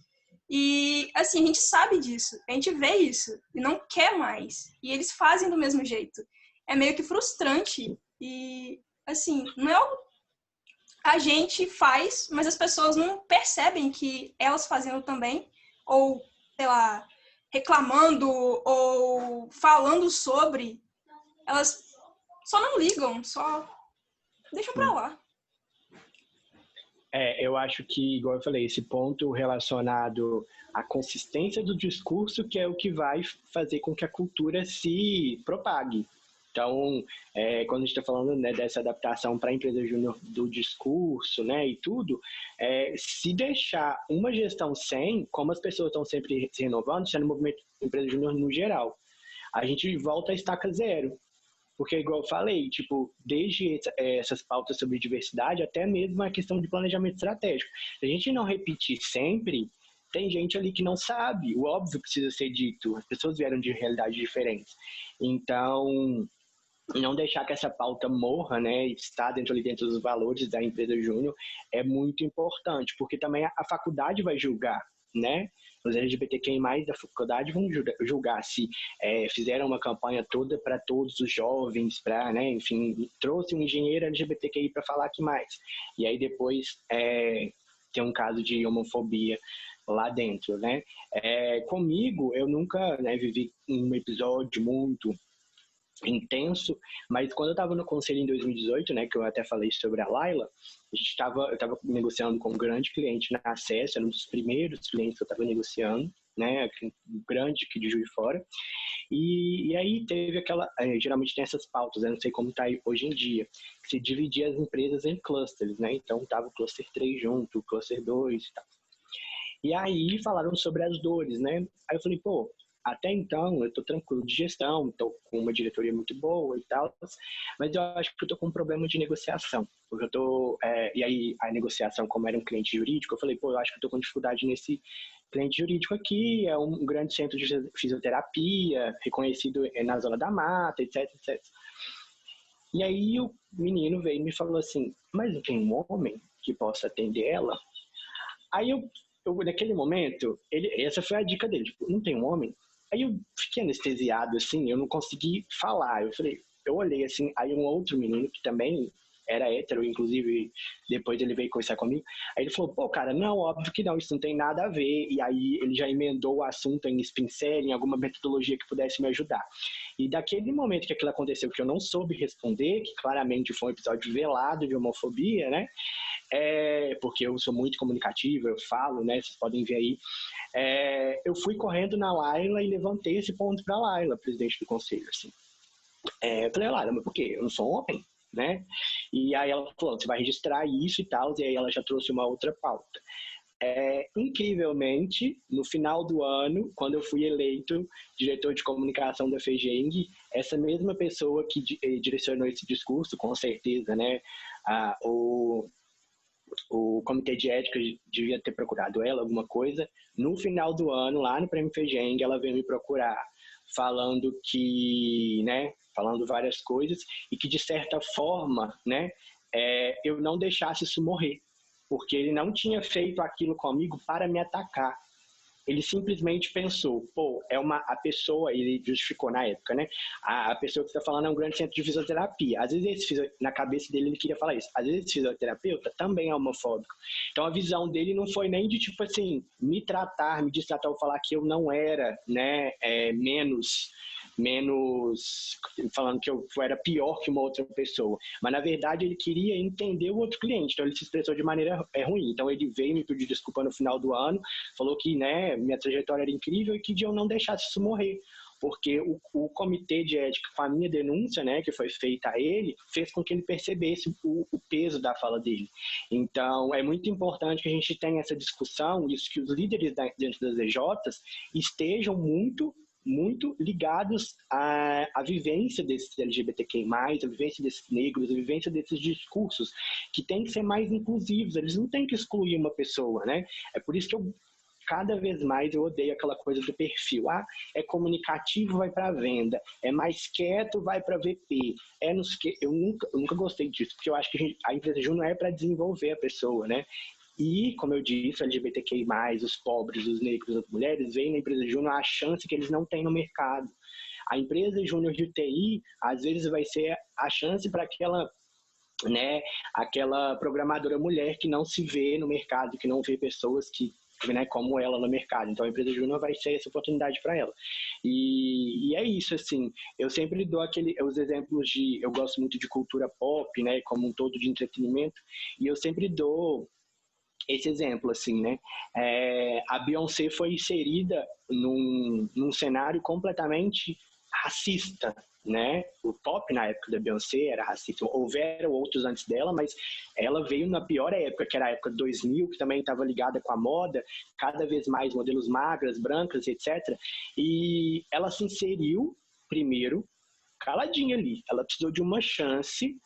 E, assim, a gente sabe disso, a gente vê isso e não quer mais. E eles fazem do mesmo jeito. É meio que frustrante e, assim, não é algo a gente faz, mas as pessoas não percebem que elas fazendo também, ou, sei lá, reclamando ou falando sobre, elas só não ligam, só deixam pra lá. Eu acho que, igual eu falei, esse ponto relacionado à consistência do discurso que é o que vai fazer com que a cultura se propague. Então, quando a gente está falando, né, dessa adaptação para a empresa júnior do discurso, né, e tudo, se deixar uma gestão sem, como as pessoas estão sempre se renovando, isso é no movimento empresa júnior no geral. a gente volta a estaca zero. Porque, igual eu falei, tipo, desde essas pautas sobre diversidade, até mesmo a questão de planejamento estratégico. Se a gente não repetir sempre, tem gente ali que não sabe. O óbvio precisa ser dito. As pessoas vieram de realidades diferentes. Então, não deixar que essa pauta morra, né, estar dentro dos valores da empresa júnior é muito importante, porque também a faculdade vai julgar, né? Os LGBTQI+, da faculdade vão julgar se fizeram uma campanha toda para todos os jovens, para, né, enfim, trouxe um engenheiro LGBTQI para falar que mais. E aí depois tem um caso de homofobia lá dentro, né? Comigo, eu nunca, né, vivi um episódio muito intenso, mas quando eu estava no conselho em 2018, né, que eu até falei sobre a Laila, eu estava negociando com um grande cliente na Acesso, era um dos primeiros clientes que eu estava negociando, né, um grande aqui de Juiz de Fora, e aí teve aquela, geralmente tem essas pautas, eu não sei como está hoje em dia, que se dividia as empresas em clusters, né, então estava o cluster 3 junto, o cluster 2 e tal. E aí falaram sobre as dores, né, aí eu falei, pô, até então, eu estou tranquilo de gestão, estou com uma diretoria muito boa e tal, mas eu acho que eu estou com um problema de negociação. Porque eu estou, e aí a negociação, como era um cliente jurídico, eu falei, pô, eu acho que eu estou com dificuldade nesse cliente jurídico aqui, é um grande centro de fisioterapia, reconhecido na Zona da Mata, etc, etc. E aí o menino veio e me falou assim, mas não tem um homem que possa atender ela? Aí eu naquele momento, essa foi a dica dele, tipo, não tem um homem? Aí eu fiquei anestesiado, assim, eu não consegui falar. Eu olhei assim, aí um outro menino que também era hétero, inclusive depois ele veio conversar comigo, aí ele falou, pô, cara, não, óbvio que não, isso não tem nada a ver, e aí ele já emendou o assunto em Spincelli, em alguma metodologia que pudesse me ajudar. E daquele momento que aquilo aconteceu, que eu não soube responder, que claramente foi um episódio velado de homofobia, né, porque eu sou muito comunicativo, eu falo, né, vocês podem ver aí, eu fui correndo na Laila e levantei esse ponto para a Laila, presidente do conselho, assim. Eu falei, Laila, mas por quê? Eu não sou homem, né? E aí ela falou, você vai registrar isso e tal, e aí ela já trouxe uma outra pauta. Incrivelmente, no final do ano, quando eu fui eleito diretor de comunicação da FEGENG, essa mesma pessoa que direcionou esse discurso, com certeza, né, o comitê de ética devia ter procurado ela, alguma coisa. No final do ano, lá no Prêmio FEGENG, ela veio me procurar, falando que, né, falando várias coisas, e que de certa forma, né, eu não deixasse isso morrer, porque ele não tinha feito aquilo comigo para me atacar. Ele simplesmente pensou, pô, a pessoa, ele justificou na época, né? A pessoa que está falando é um grande centro de fisioterapia. Às vezes, na cabeça dele, ele queria falar isso. Às vezes, esse fisioterapeuta também é homofóbico. Então, a visão dele não foi nem de, tipo assim, me destratar ou falar que eu não era, né, menos, falando que eu era pior que uma outra pessoa. Mas, na verdade, ele queria entender o outro cliente. Então, ele se expressou de maneira ruim. Então, ele veio me pedir desculpa no final do ano, falou que, né, minha trajetória era incrível e que eu não deixasse isso morrer. Porque o comitê de ética, com a minha denúncia, né, que foi feita a ele, fez com que ele percebesse o peso da fala dele. Então, é muito importante que a gente tenha essa discussão, isso que os líderes dentro das EJs estejam muito ligados à vivência desses LGBTQI+, a vivência desses negros, a vivência desses discursos, que tem que ser mais inclusivos, eles não têm que excluir uma pessoa, né? É por isso que cada vez mais eu odeio aquela coisa do perfil. É comunicativo, vai para venda. É mais quieto, vai para VP. Eu nunca gostei disso, porque eu acho que a empresa júnior é para desenvolver a pessoa, né? E, como eu disse, LGBTQI+, os pobres, os negros, as mulheres, veem na empresa júnior a chance que eles não têm no mercado. A empresa júnior de TI, às vezes, vai ser a chance para aquela programadora mulher que não se vê no mercado, que não vê pessoas né, como ela no mercado. Então, a empresa júnior vai ser essa oportunidade para ela. E é isso, assim, eu sempre dou os exemplos eu gosto muito de cultura pop, né, como um todo de entretenimento, e eu sempre dou esse exemplo, assim, né? A Beyoncé foi inserida num cenário completamente racista, né? O pop na época da Beyoncé era racista. Houveram outros antes dela, mas ela veio na pior época, que era a época de 2000, que também estava ligada com a moda, cada vez mais modelos magras, brancas, etc. E ela se inseriu primeiro, caladinha ali. Ela precisou de uma chance,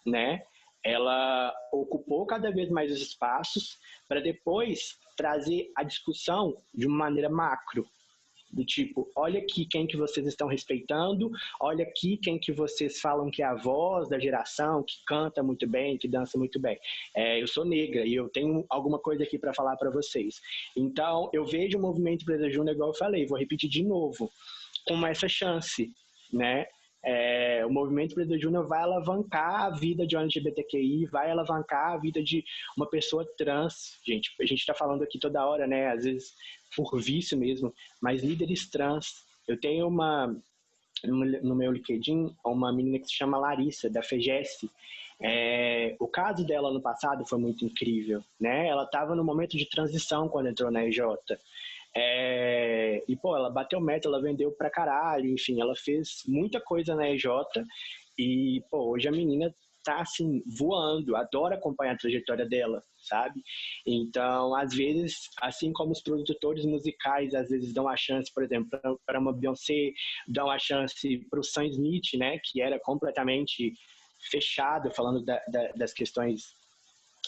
né? Ela ocupou cada vez mais os espaços para depois trazer a discussão de uma maneira macro, do tipo, olha aqui quem que vocês estão respeitando, olha aqui quem que vocês falam que é a voz da geração, que canta muito bem, que dança muito bem. Eu sou negra e eu tenho alguma coisa aqui para falar para vocês. Então, eu vejo o movimento Preta Júnior, igual eu falei, vou repetir de novo, como essa chance, né? O movimento Preta Júnior vai alavancar a vida de um LGBTQI, vai alavancar a vida de uma pessoa trans. Gente, a gente está falando aqui toda hora, né? Às vezes por vício mesmo, mas líderes trans. Eu tenho no meu LinkedIn, uma menina que se chama Larissa, da FEGES. O caso dela no passado foi muito incrível, né? Ela estava no momento de transição quando entrou na EJ. E, pô, ela bateu meta, ela vendeu pra caralho, enfim, ela fez muita coisa na EJ e, pô, hoje a menina tá, assim, voando, adoro acompanhar a trajetória dela, sabe? Então, às vezes, assim como os produtores musicais, às vezes dão a chance, por exemplo, para uma Beyoncé, dão a chance para o Sam Smith, né, que era completamente fechado, falando das questões,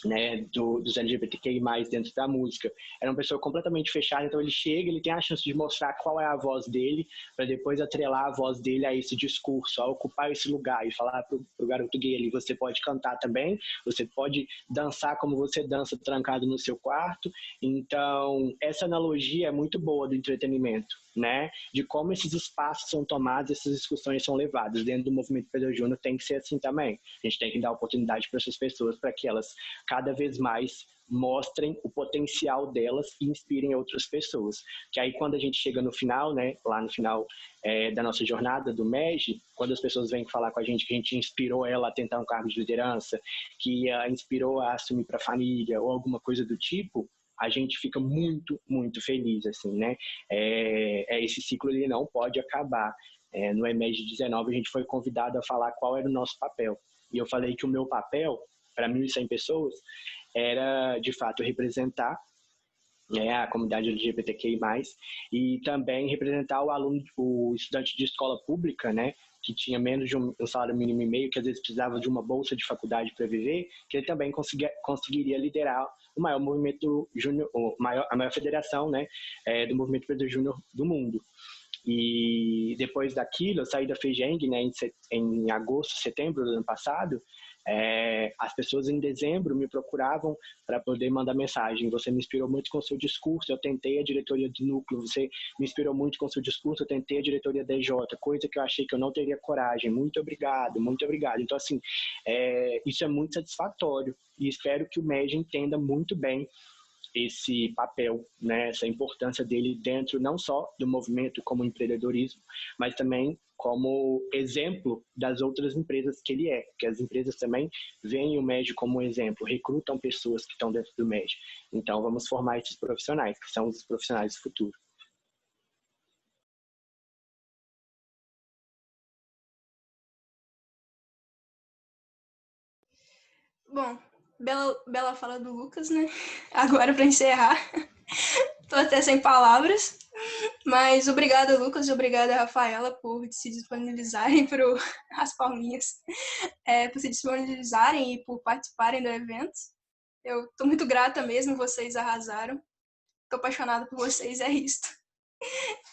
né, dos LGBTQI+, dentro da música. Era uma pessoa completamente fechada, então ele chega, ele tem a chance de mostrar qual é a voz dele, para depois atrelar a voz dele a esse discurso, a ocupar esse lugar e falar pro garoto gay ali, você pode cantar também, você pode dançar como você dança trancado no seu quarto. Então, essa analogia é muito boa do entretenimento, né, de como esses espaços são tomados, essas discussões são levadas. Dentro do movimento Preta Júnior tem que ser assim também. A gente tem que dar oportunidade para essas pessoas, para que elas cada vez mais mostrem o potencial delas e inspirem outras pessoas. Que aí quando a gente chega no final, né, lá no final da nossa jornada do MEG, quando as pessoas vêm falar com a gente que a gente inspirou ela a tentar um cargo de liderança, que a inspirou a assumir para a família ou alguma coisa do tipo, a gente fica muito, muito feliz, assim, né? Esse ciclo ele não pode acabar. No EMEG 19 a gente foi convidado a falar qual era o nosso papel. E eu falei que o meu papel, para 1.100 pessoas, era, de fato, representar, né, a comunidade LGBTQI+, e também representar o estudante de escola pública, né, que tinha menos de um salário mínimo e meio, que às vezes precisava de uma bolsa de faculdade para viver, que ele também conseguiria liderar o maior movimento júnior, a maior federação, né, do movimento Preta Júnior do mundo. E depois daquilo, eu saí da FEGENG, né, em agosto, setembro do ano passado. As pessoas em dezembro me procuravam para poder mandar mensagem. Você me inspirou muito com o seu discurso, eu tentei a diretoria do núcleo. Você me inspirou muito com o seu discurso, eu tentei a diretoria da EJ, coisa que eu achei que eu não teria coragem. Muito obrigado, muito obrigado. Então, assim, isso é muito satisfatório e espero que o MEG entenda muito bem esse papel, né, essa importância dele dentro não só do movimento como empreendedorismo, mas também como exemplo das outras empresas que ele é, que as empresas também veem o MEG como exemplo, recrutam pessoas que estão dentro do MEG. Então vamos formar esses profissionais, que são os profissionais do futuro. Bom, bela fala do Lucas, né? Agora, para encerrar, tô até sem palavras, mas obrigada, Lucas, e obrigada, Rafaela, por se disponibilizarem as palminhas, por se disponibilizarem e por participarem do evento. Eu tô muito grata mesmo, vocês arrasaram. Tô apaixonada por vocês, é isso.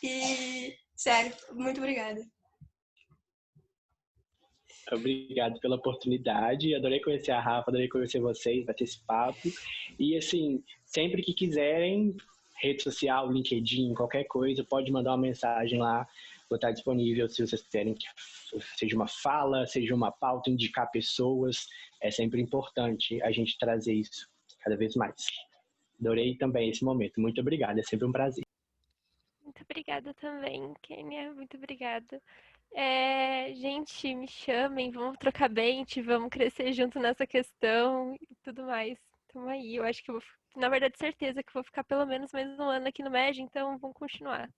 E, sério, muito obrigada. Obrigado pela oportunidade, adorei conhecer a Rafa, adorei conhecer vocês, bater esse papo. E assim, sempre que quiserem, rede social, LinkedIn, qualquer coisa, pode mandar uma mensagem lá, vou estar disponível se vocês quiserem que seja uma fala, seja uma pauta, indicar pessoas. É sempre importante a gente trazer isso cada vez mais. Adorei também esse momento, muito obrigado, é sempre um prazer. Muito obrigada também, Kênia, muito obrigada. Gente, me chamem, vamos trocar mente, vamos crescer junto nessa questão e tudo mais. Tamo aí, eu acho que eu vou, na verdade, certeza que vou ficar pelo menos mais um ano aqui no MEG, então vamos continuar.